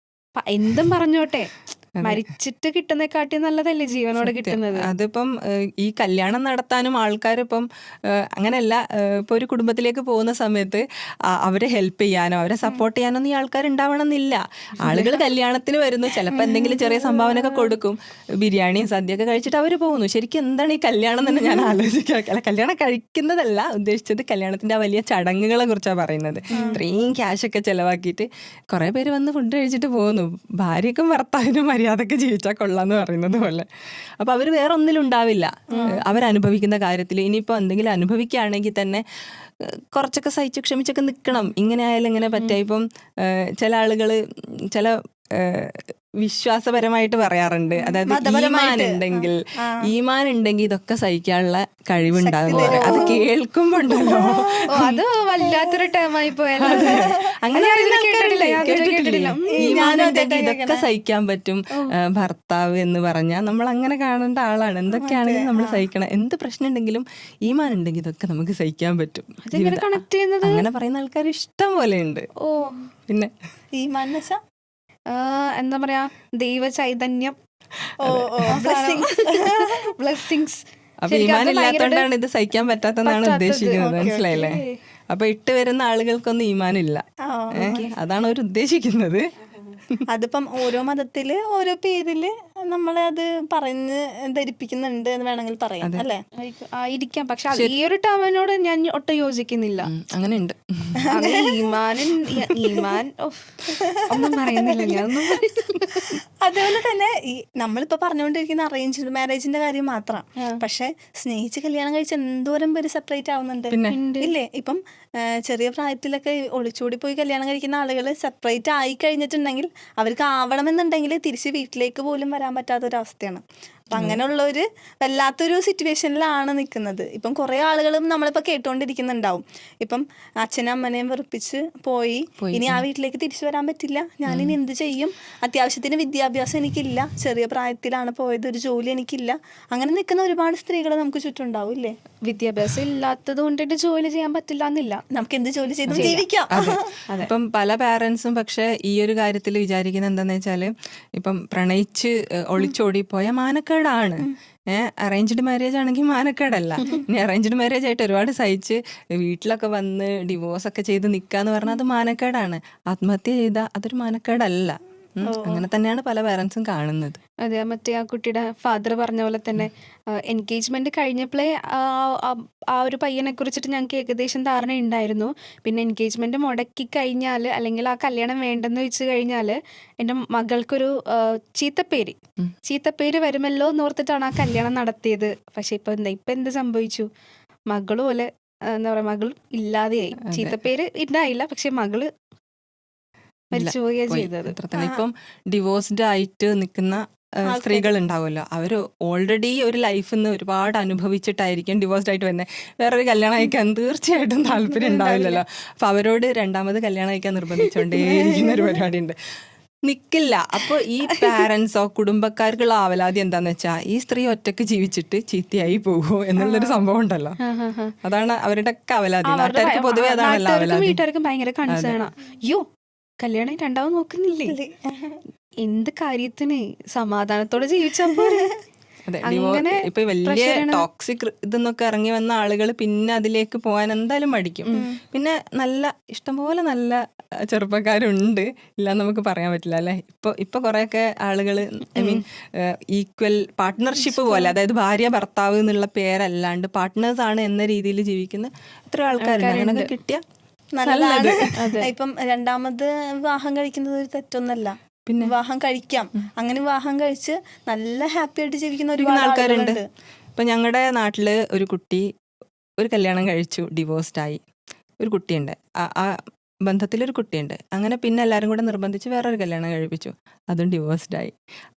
എന്തും പറഞ്ഞോട്ടെ, മരിച്ചിട്ട് കിട്ടുന്നേക്കാട്ടി നല്ലതല്ലേ ജീവനോടെ കിട്ടുന്നത്. അതിപ്പം ഈ കല്യാണം നടത്താനും ആൾക്കാരിപ്പം അങ്ങനെയല്ല, ഇപ്പൊ ഒരു കുടുംബത്തിലേക്ക് പോകുന്ന സമയത്ത് അവരെ ഹെൽപ്പ് ചെയ്യാനോ അവരെ സപ്പോർട്ട് ചെയ്യാനോ ഒന്നും ഈ ആൾക്കാർ ഉണ്ടാവണമെന്നില്ല. ആളുകൾ കല്യാണത്തിന് വരുന്നു, ചിലപ്പോൾ എന്തെങ്കിലും ചെറിയ സംഭാവന ഒക്കെ കൊടുക്കും, ബിരിയാണിയും സദ്യയൊക്കെ കഴിച്ചിട്ട് അവർ പോകുന്നു. ശരിക്കും എന്താണ് ഈ കല്യാണം തന്നെ ഞാൻ ആലോചിക്കുക. കല്യാണം കഴിക്കുന്നതല്ല ഉദ്ദേശിച്ചത്, കല്യാണത്തിന്റെ ആ വലിയ ചടങ്ങുകളെ കുറിച്ചാണ് പറയുന്നത്. ഇത്രയും ക്യാഷൊക്കെ ചെലവാക്കിയിട്ട് കുറെ പേര് വന്ന് ഫുഡ് കഴിച്ചിട്ട് പോകുന്നു. ഭാര്യക്കും ഭർത്താവിനും മര്യാദക്ക് ജീവിച്ചാൽ കൊള്ളാന്ന് പറയുന്നത് പോലെ. അപ്പൊ അവര് വേറെ ഒന്നിലും ഉണ്ടാവില്ല അവരനുഭവിക്കുന്ന കാര്യത്തിൽ. ഇനിയിപ്പോ എന്തെങ്കിലും അനുഭവിക്കുകയാണെങ്കിൽ തന്നെ കുറച്ചൊക്കെ സഹിച്ച് ക്ഷമിച്ചൊക്കെ നിൽക്കണം. ഇങ്ങനെ ആയാലും ഇങ്ങനെ പറ്റുക. ഇപ്പം ചില ആളുകള് ചില വിശ്വാസപരമായിട്ട് പറയാറുണ്ട്, അതായത് ഈമാൻ ഉണ്ടെങ്കിൽ ഇതൊക്കെ സഹിക്കാനുള്ള കഴിവുണ്ടാകും. അത് കേൾക്കുമ്പോ ഉണ്ടല്ലോ, അത് വല്ലാത്തൊരു ടേമായി പോയല്ലോ. അങ്ങനെ ഈമാനുണ്ടെങ്കിൽ ഇതൊക്കെ സഹിക്കാൻ പറ്റും ഭർത്താവ് എന്ന് പറഞ്ഞാൽ നമ്മൾ അങ്ങനെ കാണേണ്ട ആളാണ്. എന്തൊക്കെയാണെങ്കിലും നമ്മൾ സഹിക്കണം. എന്ത് പ്രശ്നം ഉണ്ടെങ്കിലും ഈമാൻ ഉണ്ടെങ്കിൽ ഇതൊക്കെ നമുക്ക് സഹിക്കാൻ പറ്റും. അങ്ങനെ പറയുന്ന ആൾക്കാർ ഇഷ്ടം പോലെ ഉണ്ട്. പിന്നെ ഈമാൻ എന്താ പറയാ, ദൈവ ചൈതന്യം, ബ്ലെസ്സിങ്സ്. അപ്പൊ ഈമാൻ ഇല്ലാത്തോണ്ടാണ് ഇത് സഹിക്കാൻ പറ്റാത്തതാണ് ഉദ്ദേശിക്കുന്നത്, മനസ്സിലായില്ലേ? അപ്പൊ ഇട്ട് വരുന്ന ആളുകൾക്കൊന്നും ഈമാനില്ല, അതാണ് അവർ ഉദ്ദേശിക്കുന്നത്. അതിപ്പം ഓരോ മതത്തില് ഓരോ പേരില് നമ്മളെ അത് പറഞ്ഞ് ധരിപ്പിക്കുന്നുണ്ട് എന്ന് വേണമെങ്കിൽ പറയാം, അല്ലേ? ആയിരിക്കാം. പക്ഷെ ഈ ഒരു ടേമിനോട് ഞാൻ ഒട്ടും യോജിക്കുന്നില്ല. അങ്ങനെയുണ്ട്. ഈമാൻ ഒന്നും പറയുന്നില്ല. അതേപോലെ തന്നെ ഈ നമ്മളിപ്പോ പറഞ്ഞുകൊണ്ടിരിക്കുന്ന അറേഞ്ച്ഡ് മാരേജിന്റെ കാര്യം മാത്രം. പക്ഷെ സ്നേഹിച്ച് കല്യാണം കഴിച്ച് എന്തോരം പേര് സെപ്പറേറ്റ് ആവുന്നുണ്ട്, ഇല്ലേ? ഇപ്പം ചെറിയ പ്രായത്തിലൊക്കെ ഒളിച്ചോടി പോയി കല്യാണം കഴിക്കുന്ന ആളുകൾ സെപ്പറേറ്റ് ആയി കഴിഞ്ഞിട്ടുണ്ടെങ്കിൽ അവർക്ക് ആവണമെന്നുണ്ടെങ്കിൽ തിരിച്ച് വീട്ടിലേക്ക് പോലും വരാൻ പറ്റാത്തൊരവസ്ഥയാണ്. അപ്പം അങ്ങനെയുള്ളൊരു വല്ലാത്തൊരു സിറ്റുവേഷനിലാണ് നിൽക്കുന്നത്. ഇപ്പം കുറേ ആളുകളും നമ്മളിപ്പോൾ കേട്ടുകൊണ്ടിരിക്കുന്നുണ്ടാവും, ഇപ്പം അച്ഛനും അമ്മനെയും വെറുപ്പിച്ച് പോയി, ഇനി ആ വീട്ടിലേക്ക് തിരിച്ചു വരാൻ പറ്റില്ല, ഞാനിനി എന്ത് ചെയ്യും, അത്യാവശ്യത്തിന് വിദ്യാഭ്യാസം എനിക്കില്ല, ചെറിയ പ്രായത്തിലാണ് പോയത്, ഒരു ജോലി എനിക്കില്ല, അങ്ങനെ നിൽക്കുന്ന ഒരുപാട് സ്ത്രീകൾ നമുക്ക് ചുറ്റുണ്ടാവും, ഇല്ലേ? വിദ്യാഭ്യാസം ഇല്ലാത്തത് കൊണ്ടിട്ട് ജോലി ചെയ്യാൻ പറ്റില്ല എന്നില്ല, നമുക്ക് എന്ത് ജോലി ചെയ്തും ജീവിക്കാം. ഇപ്പം പല പാരന്റ്സും പക്ഷെ ഈ ഒരു കാര്യത്തിൽ വിചാരിക്കുന്നത് എന്താന്ന് വെച്ചാല്, ഇപ്പം പ്രണയിച്ച് ഒളിച്ചോടി പോയ മാനക്കേടാണ്. അറേഞ്ച്ഡ് മാരേജ് ആണെങ്കിൽ മാനക്കേടല്ല. ഇനി അറേഞ്ച്ഡ് മാരേജ് ആയിട്ട് ഒരുപാട് സഹിച്ച് വീട്ടിലൊക്കെ വന്ന് ഡിവോഴ്സ് ഒക്കെ ചെയ്ത് നിൽക്കാന്ന് പറഞ്ഞാൽ അത് മാനക്കേടാണ്. ആത്മഹത്യ ചെയ്താൽ അതൊരു മാനക്കേടല്ല. അങ്ങനെ തന്നെയാണ് പല പാരന്റ്സും കാണുന്നത്. അതെ, മറ്റേ ആ കുട്ടിയുടെ ഫാദർ പറഞ്ഞ പോലെ തന്നെ എൻഗേജ്മെന്റ് കഴിഞ്ഞപ്പോഴേ ആ ഒരു പയ്യനെ കുറിച്ചിട്ട് ഞങ്ങൾക്ക് ഏകദേശം ധാരണ ഉണ്ടായിരുന്നു. പിന്നെ എൻഗേജ്മെന്റ് മുടക്കി കഴിഞ്ഞാൽ, അല്ലെങ്കിൽ ആ കല്യാണം വേണ്ടെന്ന് വെച്ച് കഴിഞ്ഞാൽ എൻ്റെ മകൾക്കൊരു ചീത്തപ്പേര് വരുമല്ലോ എന്നോർത്തിട്ടാണ് ആ കല്യാണം നടത്തിയത്. പക്ഷെ ഇപ്പൊ എന്ത് സംഭവിച്ചു, മകള് പോലെ എന്താ പറയാ, മകൾ ഇല്ലാതെയായി. ചീത്തപ്പേര് ഉണ്ടായില്ല, പക്ഷെ മകള് മരിച്ചു പോവുകയാണ് ചെയ്തത്. ഇപ്പം ഡിവോഴ്സ്ഡ് ആയിട്ട് നിൽക്കുന്ന സ്ത്രീകൾ ഉണ്ടാവുമല്ലോ, അവര് ഓൾറെഡി ഒരു ലൈഫിൽ നിന്ന് ഒരുപാട് അനുഭവിച്ചിട്ടായിരിക്കും ഡിവോഴ്സ്ഡ് ആയിട്ട് വരുന്നത്. വേറൊരു കല്യാണം കഴിക്കാൻ തീർച്ചയായിട്ടും താല്പര്യം ഉണ്ടാവില്ലല്ലോ. അപ്പൊ അവരോട് രണ്ടാമത് കല്യാണം കഴിക്കാൻ നിർബന്ധിച്ചുകൊണ്ടേയിരിക്കുന്ന ഒരു പരിപാടി ഉണ്ട്, നിക്കില്ല. അപ്പോൾ ഈ പാരന്റ്സോ കുടുംബക്കാർക്കുള്ള ആവലാതി എന്താന്ന് വെച്ചാൽ, ഈ സ്ത്രീ ഒറ്റക്ക് ജീവിച്ചിട്ട് ചീത്തയായി പോകുമോ എന്നുള്ളൊരു സംഭവം ഉണ്ടല്ലോ, അതാണ് അവരുടെ ഒക്കെ ആവലാതി. നാട്ടുകാർക്ക് പൊതുവെ അതാണല്ലോ ആവലാതി. വീട്ടുകാർക്കും ഭയങ്കര കൺസേൺ. അയ്യോ, കല്യാണം രണ്ടാമത് നോക്കുന്നില്ലേ, എന്ത് കാര്യത്തിന്, സമാധാനത്തോടെ ജീവിച്ചപ്പോ. അതെ, ഇപ്പൊ വലിയ ടോക്സിക് ഇതെന്നൊക്കെ ഇറങ്ങി വന്ന ആളുകൾ പിന്നെ അതിലേക്ക് പോകാൻ എന്തായാലും മടിക്കും. പിന്നെ നല്ല ഇഷ്ടംപോലെ നല്ല ചെറുപ്പക്കാരുണ്ട്, ഇല്ലാന്ന് നമുക്ക് പറയാൻ പറ്റില്ല, അല്ലെ? ഇപ്പൊ കുറെയൊക്കെ ആളുകൾ ഈക്വൽ പാർട്ട്ണർഷിപ്പ് പോലെ, അതായത് ഭാര്യ ഭർത്താവ് എന്നുള്ള പേരല്ലാണ്ട് പാർട്ട്നേഴ്സ് ആണ് എന്ന രീതിയിൽ ജീവിക്കുന്ന എത്ര ആൾക്കാരുണ്ട്. അങ്ങനെയൊക്കെ കിട്ടിയ നല്ലതാണ്. ഇപ്പം രണ്ടാമത് വിവാഹം കഴിക്കുന്നത് ഒരു തെറ്റൊന്നല്ല, പിന്നെ വിവാഹം കഴിക്കാം. അങ്ങനെ വിവാഹം കഴിച്ച് നല്ല ഹാപ്പി ആയിട്ട് ജീവിക്കുന്ന ഒരുപാട് ആൾക്കാരുണ്ട്. ഇപ്പൊ ഞങ്ങളുടെ നാട്ടില് ഒരു കുട്ടി ഒരു കല്യാണം കഴിച്ചു, ഡിവോഴ്സ്ഡ് ആയി, ഒരു കുട്ടിയുണ്ട്. ആ ബന്ധത്തിലൊരു കുട്ടിയുണ്ട്. അങ്ങനെ പിന്നെ എല്ലാരും കൂടെ നിർബന്ധിച്ച് വേറൊരു കല്യാണം കഴിപ്പിച്ചു. അതും ഡിവോഴ്സ്ഡ് ആയി.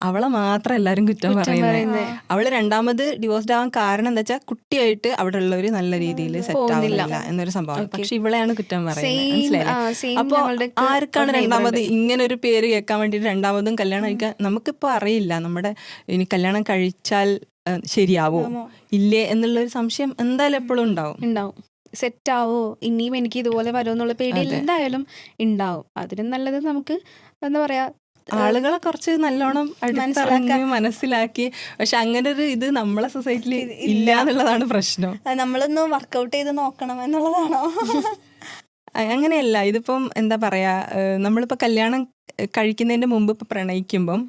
അവളെ മാത്രം എല്ലാരും കുറ്റം പറയുന്നത്. അവള് രണ്ടാമത് ഡിവോഴ്സ്ഡ് ആവാൻ കാരണം എന്താ വെച്ചാൽ കുട്ടിയായിട്ട് അവിടെ ഉള്ളവര് നല്ല രീതിയിൽ സെറ്റ് ആവുന്നില്ല എന്നൊരു സംഭവം. പക്ഷെ ഇവളെയാണ് കുറ്റം പറയുന്നത്, മനസ്സിലായില്ലേ? അപ്പൊ ആർക്കാണ് രണ്ടാമത് ഇങ്ങനെ ഒരു പേര് കേൾക്കാൻ വേണ്ടിട്ട് രണ്ടാമതും കല്യാണം കഴിക്കാൻ? നമുക്കിപ്പോ അറിയില്ല നമ്മുടെ ഇനി കല്യാണം കഴിച്ചാൽ ശരിയാവോ ഇല്ലേ എന്നുള്ളൊരു സംശയം എന്തായാലും എപ്പോഴും ഉണ്ടാവും. സെറ്റാവോ, ഇനിയും എനിക്ക് ഇതുപോലെ വരുമെന്നുള്ള പേടി എന്തായാലും ഉണ്ടാവും. അതിനും നല്ലത് നമുക്ക് എന്താ പറയാ, ആളുകളെ കുറച്ച് നല്ലോണം അടുത്തറിഞ്ഞ് മനസ്സിലാക്കി. പക്ഷെ അങ്ങനെ ഒരു ഇത് നമ്മളെ സൊസൈറ്റിയിൽ ഇല്ല എന്നുള്ളതാണ് പ്രശ്നം. നമ്മളൊന്ന് വർക്കൗട്ട് ചെയ്ത് നോക്കണം എന്നുള്ളതാണോ? അങ്ങനെയല്ല. ഇതിപ്പം എന്താ പറയാ, നമ്മളിപ്പോ കല്യാണം കഴിക്കുന്നതിന്റെ മുമ്പ് ഇപ്പൊ പ്രണയിക്കുമ്പം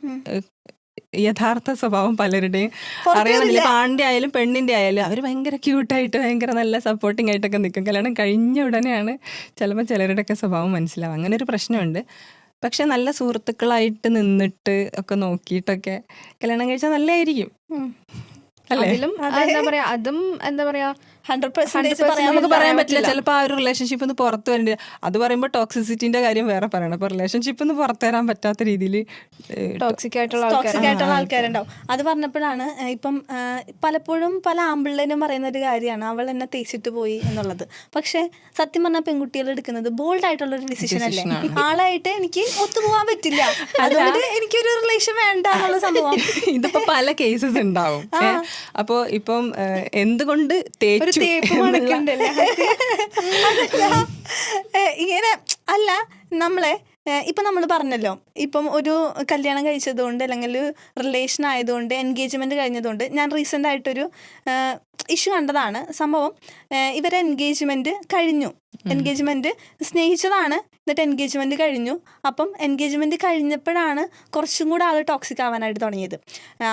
യഥാർത്ഥ സ്വഭാവം പലരുടെയും അറിയണമെന്നില്ല. ഇപ്പൊ ആണിന്റെ ആയാലും പെണ്ണിന്റെ ആയാലും അവർ ഭയങ്കര ക്യൂട്ടായിട്ട് ഭയങ്കര നല്ല സപ്പോർട്ടിങ് ആയിട്ടൊക്കെ നിൽക്കും. കല്യാണം കഴിഞ്ഞ ഉടനെയാണ് ചിലപ്പോൾ ചിലരുടെയൊക്കെ സ്വഭാവം മനസ്സിലാവും. അങ്ങനെ ഒരു പ്രശ്നമുണ്ട്. പക്ഷെ നല്ല സുഹൃത്തുക്കളായിട്ട് നിന്നിട്ട് ഒക്കെ നോക്കിയിട്ടൊക്കെ കല്യാണം കഴിച്ചാൽ നല്ലതായിരിക്കും അല്ലേ? എന്താ പറയാ, അതും എന്താ പറയാ 100% നമുക്ക് പറയാൻ പറ്റില്ല. ചിലപ്പോൾ ആ ഒരു റിലേഷൻഷിപ്പ് ഒന്ന് പുറത്തു വരേണ്ടി. അത് പറയുമ്പോൾ ടോക്സിസിറ്റിന്റെ കാര്യം വേറെ പറയണം. അപ്പൊ റിലേഷൻഷിപ്പ് ഒന്ന് പുറത്തു വരാൻ പറ്റാത്ത രീതിയിൽ ടോക്സിക് ആയിട്ടുള്ള ആൾക്കാരുണ്ടാവും. അത് പറഞ്ഞപ്പോഴാണ് ഇപ്പം പലപ്പോഴും പല ആമ്പിള്ളേരും പറയുന്ന ഒരു കാര്യമാണ് അവൾ എന്നെ തേച്ചിട്ട് പോയി എന്നുള്ളത്. പക്ഷെ സത്യം പറഞ്ഞാൽ പെൺകുട്ടികൾ എടുക്കുന്നത് ബോൾഡ് ആയിട്ടുള്ള ഒരു ഡിസിഷൻ അല്ലേ. ആളായിട്ട് എനിക്ക് ഒത്തുപോകാൻ പറ്റില്ല, അതുകൊണ്ട് എനിക്കൊരു റിലേഷൻ വേണ്ട എന്നുള്ള സംഭവം. ഇതിപ്പോ പല കേസസ് ഉണ്ടാവും. അപ്പൊ ഇപ്പം എന്തുകൊണ്ട് തേച്ചു ഇങ്ങനെ അല്ല, നമ്മളെ ഇപ്പം നമ്മൾ പറഞ്ഞല്ലോ, ഇപ്പം ഒരു കല്യാണം കഴിച്ചതുകൊണ്ട് അല്ലെങ്കിൽ റിലേഷൻ ആയതുകൊണ്ട് എൻഗേജ്മെൻറ്റ് കഴിഞ്ഞതുകൊണ്ട് ഞാൻ റീസെൻ്റ് ആയിട്ടൊരു ഇഷ്യൂ കണ്ടതാണ്. സംഭവം ഇവരെ എൻഗേജ്മെൻറ്റ് കഴിഞ്ഞു, എൻഗേജ്മെൻറ്റ് സ്നേഹിച്ചതാണ്, എന്നിട്ട് എൻഗേജ്മെൻറ്റ് കഴിഞ്ഞു. അപ്പം എൻഗേജ്മെൻറ്റ് കഴിഞ്ഞപ്പോഴാണ് കുറച്ചും കൂടെ ആൾ ടോക്സിക് ആവാനായിട്ട് തുടങ്ങിയത്.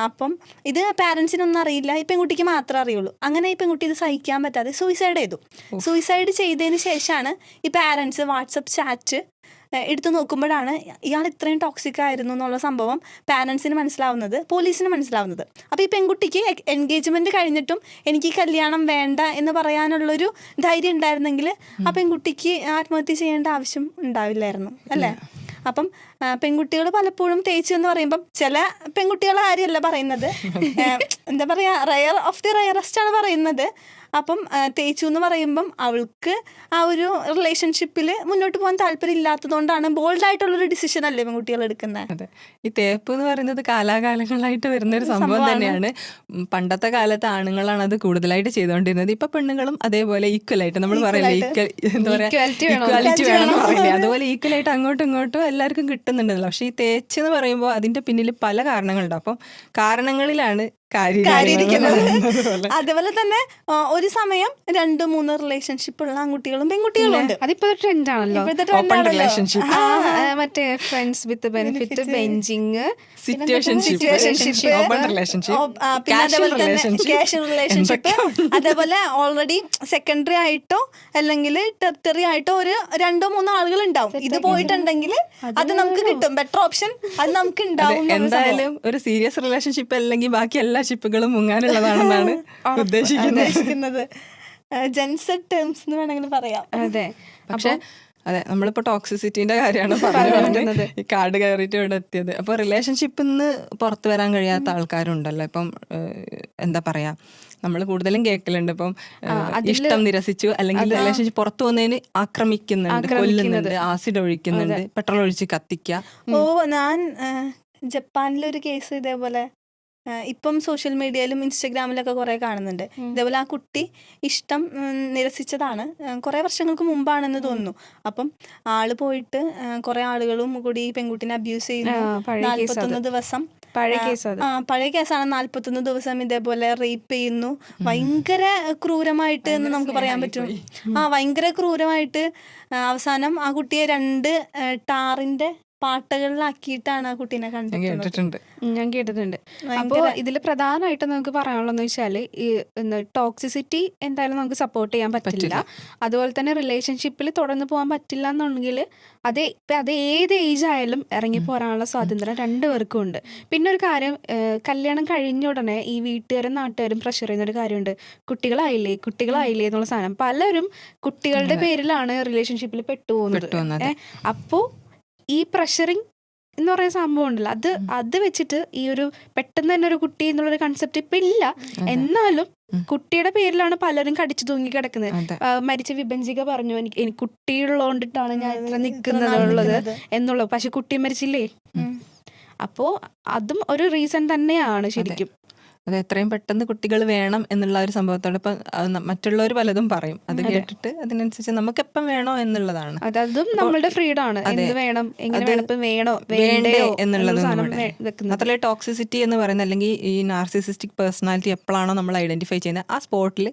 അപ്പം ഇത് പാരൻസിനൊന്നും അറിയില്ല, ഈ പെൺകുട്ടിക്ക് മാത്രമേ അറിയുള്ളൂ. അങ്ങനെ ഈ പെൺകുട്ടി ഇത് സഹിക്കാൻ പറ്റാതെ സൂയിസൈഡ് ചെയ്തു. സൂയിസൈഡ് ചെയ്തതിന് ശേഷമാണ് ഈ പാരൻസ് വാട്സപ്പ് ചാറ്റ് എടുത്തു നോക്കുമ്പോഴാണ് ഇയാൾ ഇത്രയും ടോക്സിക് ആയിരുന്നു എന്നുള്ള സംഭവം പാരൻസിന് മനസ്സിലാവുന്നത്, പോലീസിന് മനസ്സിലാവുന്നത്. അപ്പോൾ ഈ പെൺകുട്ടിക്ക് എൻഗേജ്മെൻറ്റ് കഴിഞ്ഞിട്ടും എനിക്ക് കല്യാണം വേണ്ട എന്ന് പറയാനുള്ളൊരു ധൈര്യം ഉണ്ടായിരുന്നെങ്കിൽ ആ പെൺകുട്ടിക്ക് ആത്മഹത്യ ചെയ്യേണ്ട ആവശ്യം ഉണ്ടാവില്ലായിരുന്നു അല്ലേ? അപ്പം പെൺകുട്ടികൾ പലപ്പോഴും തേച്ചു എന്ന് പറയുമ്പം ചില പെൺകുട്ടികളെ കാര്യമല്ല പറയുന്നത്, എന്താ പറയുക, റയർ ഓഫ് ദി റയറസ്റ്റ് ആണ് പറയുന്നത്. അപ്പം തേച്ചു എന്ന് പറയുമ്പം അവൾക്ക് ആ ഒരു റിലേഷൻഷിപ്പിൽ മുന്നോട്ട് പോകാൻ താല്പര്യം ഇല്ലാത്തതുകൊണ്ടാണ് ബോൾഡായിട്ടുള്ളൊരു ഡിസിഷൻ അല്ലേ പെൺകുട്ടികൾ എടുക്കുന്നത്. അതെ, ഈ തേപ്പ് എന്ന് പറയുന്നത് കാലാകാലങ്ങളായിട്ട് വരുന്നൊരു സംഭവം തന്നെയാണ്. പണ്ടത്തെ കാലത്ത് ആണുങ്ങളാണ് അത് കൂടുതലായിട്ട് ചെയ്തുകൊണ്ടിരുന്നത്. ഇപ്പൊ പെണ്ണുങ്ങളും അതേപോലെ ഈക്വലായിട്ട്, നമ്മൾ പറയില്ലേ എന്താ പറയാ, ഈക്വാലിറ്റി വേണമെന്ന് പറയില്ലേ, അതുപോലെ ഈക്വലായിട്ട് അങ്ങോട്ടും ഇങ്ങോട്ടും എല്ലാവർക്കും കിട്ടുന്നുണ്ടല്ലോ. പക്ഷെ ഈ തേച്ച് എന്ന് പറയുമ്പോൾ അതിന്റെ പിന്നിൽ പല കാരണങ്ങളുണ്ട്. അപ്പം കാരണങ്ങളിലാണ് അതുപോലെ തന്നെ ഒരു സമയം 2-3 റിലേഷൻഷിപ്പ് ഉള്ള ആൺകുട്ടികളും പെൺകുട്ടികളും ഉണ്ട്. അതിപ്പോ ട്രെൻഡ് ആണല്ലോ, മറ്റേ ഫ്രണ്ട്സ് വിത്ത് ബെനിഫിറ്റ്, ബെഞ്ചിങ്, അതേപോലെ ഓൾറെഡി സെക്കൻഡറി ആയിട്ടോ അല്ലെങ്കിൽ ടെറിട്ടറി ആയിട്ടോ ഒരു 2-3 ആളുകൾ ഉണ്ടാവും. ഇത് പോയിട്ടുണ്ടെങ്കിൽ അത് നമുക്ക് കിട്ടും, ബെറ്റർ ഓപ്ഷൻ അത് നമുക്ക് ഉണ്ടാവും. എന്തായാലും ഒരു സീരിയസ് റിലേഷൻഷിപ്പ് അല്ലെങ്കിൽ ബാക്കി എല്ലാ ഷിപ്പുകളും മുങ്ങാനുള്ളതാണെന്നാണ് ഉദ്ദേശിക്കുന്നത്. ജെൻസെറ്റ് ടേംസ് എന്ന് വേണമെങ്കിൽ പറയാം. അതെ, പക്ഷെ അതെ, നമ്മളിപ്പോ ടോക്സിസിറ്റിന്റെ കാര്യമാണ് പറയുന്നത്, ഈ കാർഡ് കയറിയിട്ട് ഇവിടെ എത്തിയത്. അപ്പൊ റിലേഷൻഷിപ്പിൽ നിന്ന് പുറത്തു വരാൻ കഴിയാത്ത ആൾക്കാരുണ്ടല്ലോ. ഇപ്പം എന്താ പറയാ, നമ്മൾ കൂടുതലും കേൾക്കലുണ്ട് ഇപ്പം ഇഷ്ടം നിരസിച്ചു അല്ലെങ്കിൽ റിലേഷൻഷിപ്പ് പുറത്തു വന്നതിന് ആക്രമിക്കുന്നുണ്ട്, കൊല്ലുന്നുണ്ട്, ആസിഡ് ഒഴിക്കുന്നുണ്ട്, പെട്രോൾ ഒഴിച്ച് കത്തിക്കുക. ഞാൻ ജപ്പാനിലൊരു കേസ് ഇതേപോലെ ഇപ്പം സോഷ്യൽ മീഡിയയിലും ഇൻസ്റ്റഗ്രാമിലൊക്കെ കുറേ കാണുന്നുണ്ട്. ഇതേപോലെ ആ കുട്ടി ഇഷ്ടം നിരസിച്ചതാണ്, കുറേ വർഷങ്ങൾക്ക് മുമ്പാണെന്ന് തോന്നുന്നു. അപ്പം ആള് പോയിട്ട് കുറേ ആളുകളും കൂടി ഈ പെൺകുട്ടിനെ അബ്യൂസ് ചെയ്യുന്നു. 41 ദിവസം പഴയ കേസാണ്. 41 ദിവസം ഇതേപോലെ റേപ്പ് ചെയ്യുന്നു. ഭയങ്കര ക്രൂരമായിട്ട് എന്ന് നമുക്ക് പറയാൻ പറ്റും. ഭയങ്കര ക്രൂരമായിട്ട് അവസാനം ആ കുട്ടിയെ 2 ടാറിന്റെ പാട്ടുകളിലാക്കിയിട്ടാണ് ആ കുട്ടീനെ ഞാൻ കണ്ടിട്ടുള്ളത്. കേട്ടിട്ടുണ്ട്. ഞാൻ കേട്ടിട്ടുണ്ട്. അപ്പോൾ ഇതിൽ പ്രധാനമായിട്ട് നമുക്ക് പറയാനുള്ളതെന്ന് വെച്ചാൽ ഈ ടോക്സിസിറ്റി എന്തായാലും നമുക്ക് സപ്പോർട്ട് ചെയ്യാൻ പറ്റില്ല. അതുപോലെ തന്നെ റിലേഷൻഷിപ്പിൽ തുടർന്ന് പോകാൻ പറ്റില്ല എന്നുണ്ടെങ്കിൽ അത് ഏത് ഏജ് ആയാലും ഇറങ്ങി പോരാനുള്ള സ്വാതന്ത്ര്യം രണ്ടുപേർക്കും ഉണ്ട്. പിന്നെ ഒരു കാര്യം, കല്യാണം കഴിഞ്ഞ ഉടനെ ഈ വീട്ടുകാരും നാട്ടുകാരും പ്രഷർ ചെയ്യുന്ന ഒരു കാര്യമുണ്ട്, കുട്ടികളായില്ലേ എന്നുള്ള സാധനം. പലരും കുട്ടികളുടെ പേരിലാണ് റിലേഷൻഷിപ്പിൽ പെട്ടുപോകുന്നത്. അപ്പോൾ ഈ പ്രഷറിങ് എന്ന് പറയുന്ന സംഭവം ഉണ്ടല്ലോ, അത് വെച്ചിട്ട് ഈ ഒരു പെട്ടെന്ന് തന്നെ ഒരു കുട്ടി എന്നുള്ളൊരു കൺസെപ്റ്റ് ഇപ്പൊ ഇല്ല. എന്നാലും കുട്ടിയുടെ പേരിലാണ് പലരും കടിച്ചു തൂങ്ങി കിടക്കുന്നത്. മരിച്ച വിഭജിക പറഞ്ഞു, എനിക്ക് കുട്ടിയുള്ളതുകൊണ്ടിട്ടാണ് ഞാൻ ഇത്ര നിൽക്കുന്നത് എന്നുള്ളത്. പക്ഷെ കുട്ടി മരിച്ചില്ലേ. അപ്പോ അതും ഒരു റീസൺ തന്നെയാണ് ശരിക്കും. അത് എത്രയും പെട്ടെന്ന് കുട്ടികൾ വേണം എന്നുള്ള ഒരു സംഭവത്തോടെ ഇപ്പം മറ്റുള്ളവർ പലതും പറയും, അത് കേട്ടിട്ട് അതിനനുസരിച്ച് നമുക്ക് എപ്പം വേണോ എന്നുള്ളതാണ്. അതും നമ്മളുടെ ഫ്രീഡം ആണ്, എന്ത് വേണം എങ്ങനെ വേണം, ഇപ്പം വേണോ വേണ്ടേ എന്നുള്ളത്. മാത്രമല്ല ടോക്സിസിറ്റി എന്ന് പറയുന്നത് അല്ലെങ്കിൽ ഈ നാർസിസിസ്റ്റിക് പേഴ്സണാലിറ്റി എപ്പോഴാണോ നമ്മൾ ഐഡന്റിഫൈ ചെയ്യുന്നത് ആ സ്പോട്ടിൽ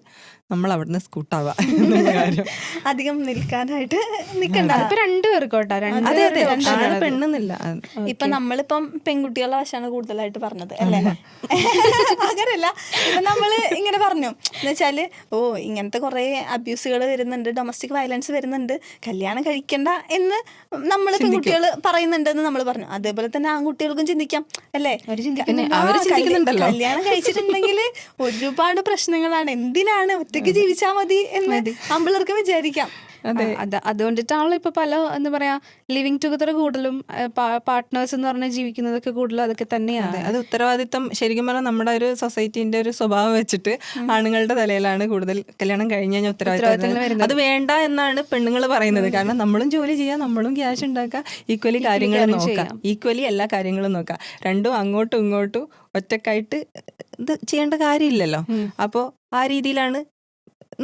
നമ്മൾ അവിടുന്ന് സ്കൂട്ടാവുക എന്നുള്ള കാര്യം. അധികം നിൽക്കാനായിട്ട് നിൽക്കണ്ട. അതിപ്പോ രണ്ടുപേർക്കോട്ടെ, പെണ്ണെന്നില്ല. ഇപ്പൊ നമ്മളിപ്പം പെൺകുട്ടികളുടെ വശമാണ് കൂടുതലായിട്ട് പറഞ്ഞത് അല്ലേ? അങ്ങനെയല്ല, ഇപ്പൊ നമ്മള് ഇങ്ങനെ പറഞ്ഞു എന്നുവെച്ചാല് ഇങ്ങനത്തെ കുറെ അബ്യൂസുകൾ വരുന്നുണ്ട്, ഡൊമസ്റ്റിക് വയലൻസ് വരുന്നുണ്ട്, കല്യാണം കഴിക്കണ്ട എന്ന് നമ്മൾ പെൺകുട്ടികൾ പറയുന്നുണ്ടെന്ന് നമ്മൾ പറഞ്ഞു. അതേപോലെ തന്നെ ആൺകുട്ടികൾക്കും ചിന്തിക്കാം അല്ലേ? കല്യാണം കഴിച്ചിട്ടുണ്ടെങ്കിൽ ഒരുപാട് പ്രശ്നങ്ങളാണ്, എന്തിനാണ് ഒറ്റയ്ക്ക് ജീവിച്ചാൽ മതി എന്ന് ആൺപിള്ളേർക്ക് വിചാരിക്കാം. അതുകൊണ്ടിട്ടാണല്ലോ ഇപ്പൊ പല എന്താ പറയാ ലിവിങ് ടുഗദർ കൂടുതലും പാർട്ട്നേഴ്സ് എന്ന് പറഞ്ഞാൽ ജീവിക്കുന്നതൊക്കെ കൂടുതലും അതൊക്കെ തന്നെയാണ്. അത് ഉത്തരവാദിത്തം ശരിക്കും പറഞ്ഞാൽ നമ്മുടെ ഒരു സൊസൈറ്റിന്റെ ഒരു സ്വഭാവം വെച്ചിട്ട് ആണുങ്ങളുടെ തലയിലാണ് കൂടുതൽ കല്യാണം കഴിഞ്ഞ് കഴിഞ്ഞാൽ ഉത്തരവാദിത്തം. അത് വേണ്ട എന്നാണ് പെണ്ണുങ്ങൾ പറയുന്നത്. കാരണം നമ്മളും ജോലി ചെയ്യാം, നമ്മളും ക്യാഷ് ഉണ്ടാക്കാം, ഈക്വലി കാര്യങ്ങൾ നോക്കാം, ഈക്വലി എല്ലാ കാര്യങ്ങളും നോക്കാം. രണ്ടും അങ്ങോട്ടും ഇങ്ങോട്ടും ഒറ്റക്കായിട്ട് ഇത് ചെയ്യേണ്ട കാര്യമില്ലല്ലോ. അപ്പോൾ ആ രീതിയിലാണ്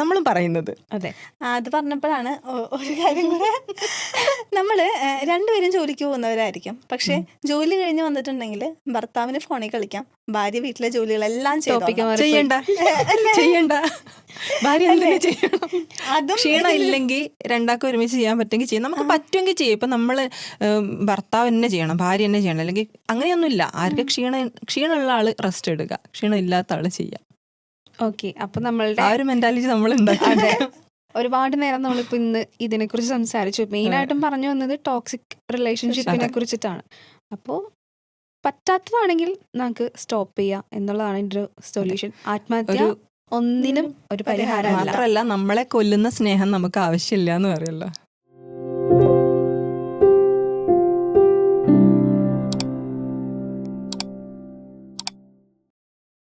നമ്മളും പറയുന്നത്. അതെ, അത് പറഞ്ഞപ്പോഴാണ് ഒരു കാര്യം കൂടെ. നമ്മള് രണ്ടുപേരും ജോലിക്ക് പോകുന്നവരായിരിക്കും, പക്ഷെ ജോലി കഴിഞ്ഞ് വന്നിട്ടുണ്ടെങ്കിൽ ഭർത്താവിന് ഫോണിൽ കളിക്കാം, ഭാര്യ വീട്ടിലെ ജോലികളെല്ലാം ചെയ്യണ്ട. ഭാര്യ എന്തിനാ ചെയ്യണം? അതും ക്ഷീണം ഇല്ലെങ്കിൽ രണ്ടാൾക്കും ഒരുമിച്ച് ചെയ്യാൻ പറ്റുമെങ്കിൽ ചെയ്യാം, നമുക്ക് പറ്റുമെങ്കിൽ ചെയ്യും. ഇപ്പൊ നമ്മള് ഭർത്താവ് തന്നെ ചെയ്യണം, ഭാര്യ തന്നെ ചെയ്യണം, അല്ലെങ്കിൽ അങ്ങനെയൊന്നുമില്ല. ആർക്ക് ക്ഷീണമുള്ള ആള് റെസ്റ്റ് എടുക്കുക, ക്ഷീണം ഇല്ലാത്ത ആള് ചെയ്യാം. ഓക്കെ, അപ്പൊ നമ്മളുടെ ആ ഒരു മെന്റാലിറ്റി നമ്മൾ ഉണ്ടാക്കി. ഒരുപാട് നേരം നമ്മളിപ്പോൾ ഇന്ന് ഇതിനെക്കുറിച്ച് സംസാരിച്ചു. മെയിനായിട്ടും പറഞ്ഞു വന്നത് ടോക്സിക് റിലേഷൻഷിപ്പിനെ കുറിച്ചിട്ടാണ്. അപ്പോൾ പറ്റാത്തതാണെങ്കിൽ നമുക്ക് സ്റ്റോപ്പ് ചെയ്യാം എന്നുള്ളതാണ് എൻ്റെ ഒരു സൊല്യൂഷൻ. ആത്മഹത്യ ഒന്നിനും ഒരു പരിഹാരമല്ല. മാത്രമല്ല നമ്മളെ കൊല്ലുന്ന സ്നേഹം നമുക്ക് ആവശ്യമില്ല എന്ന് പറയല്ലോ.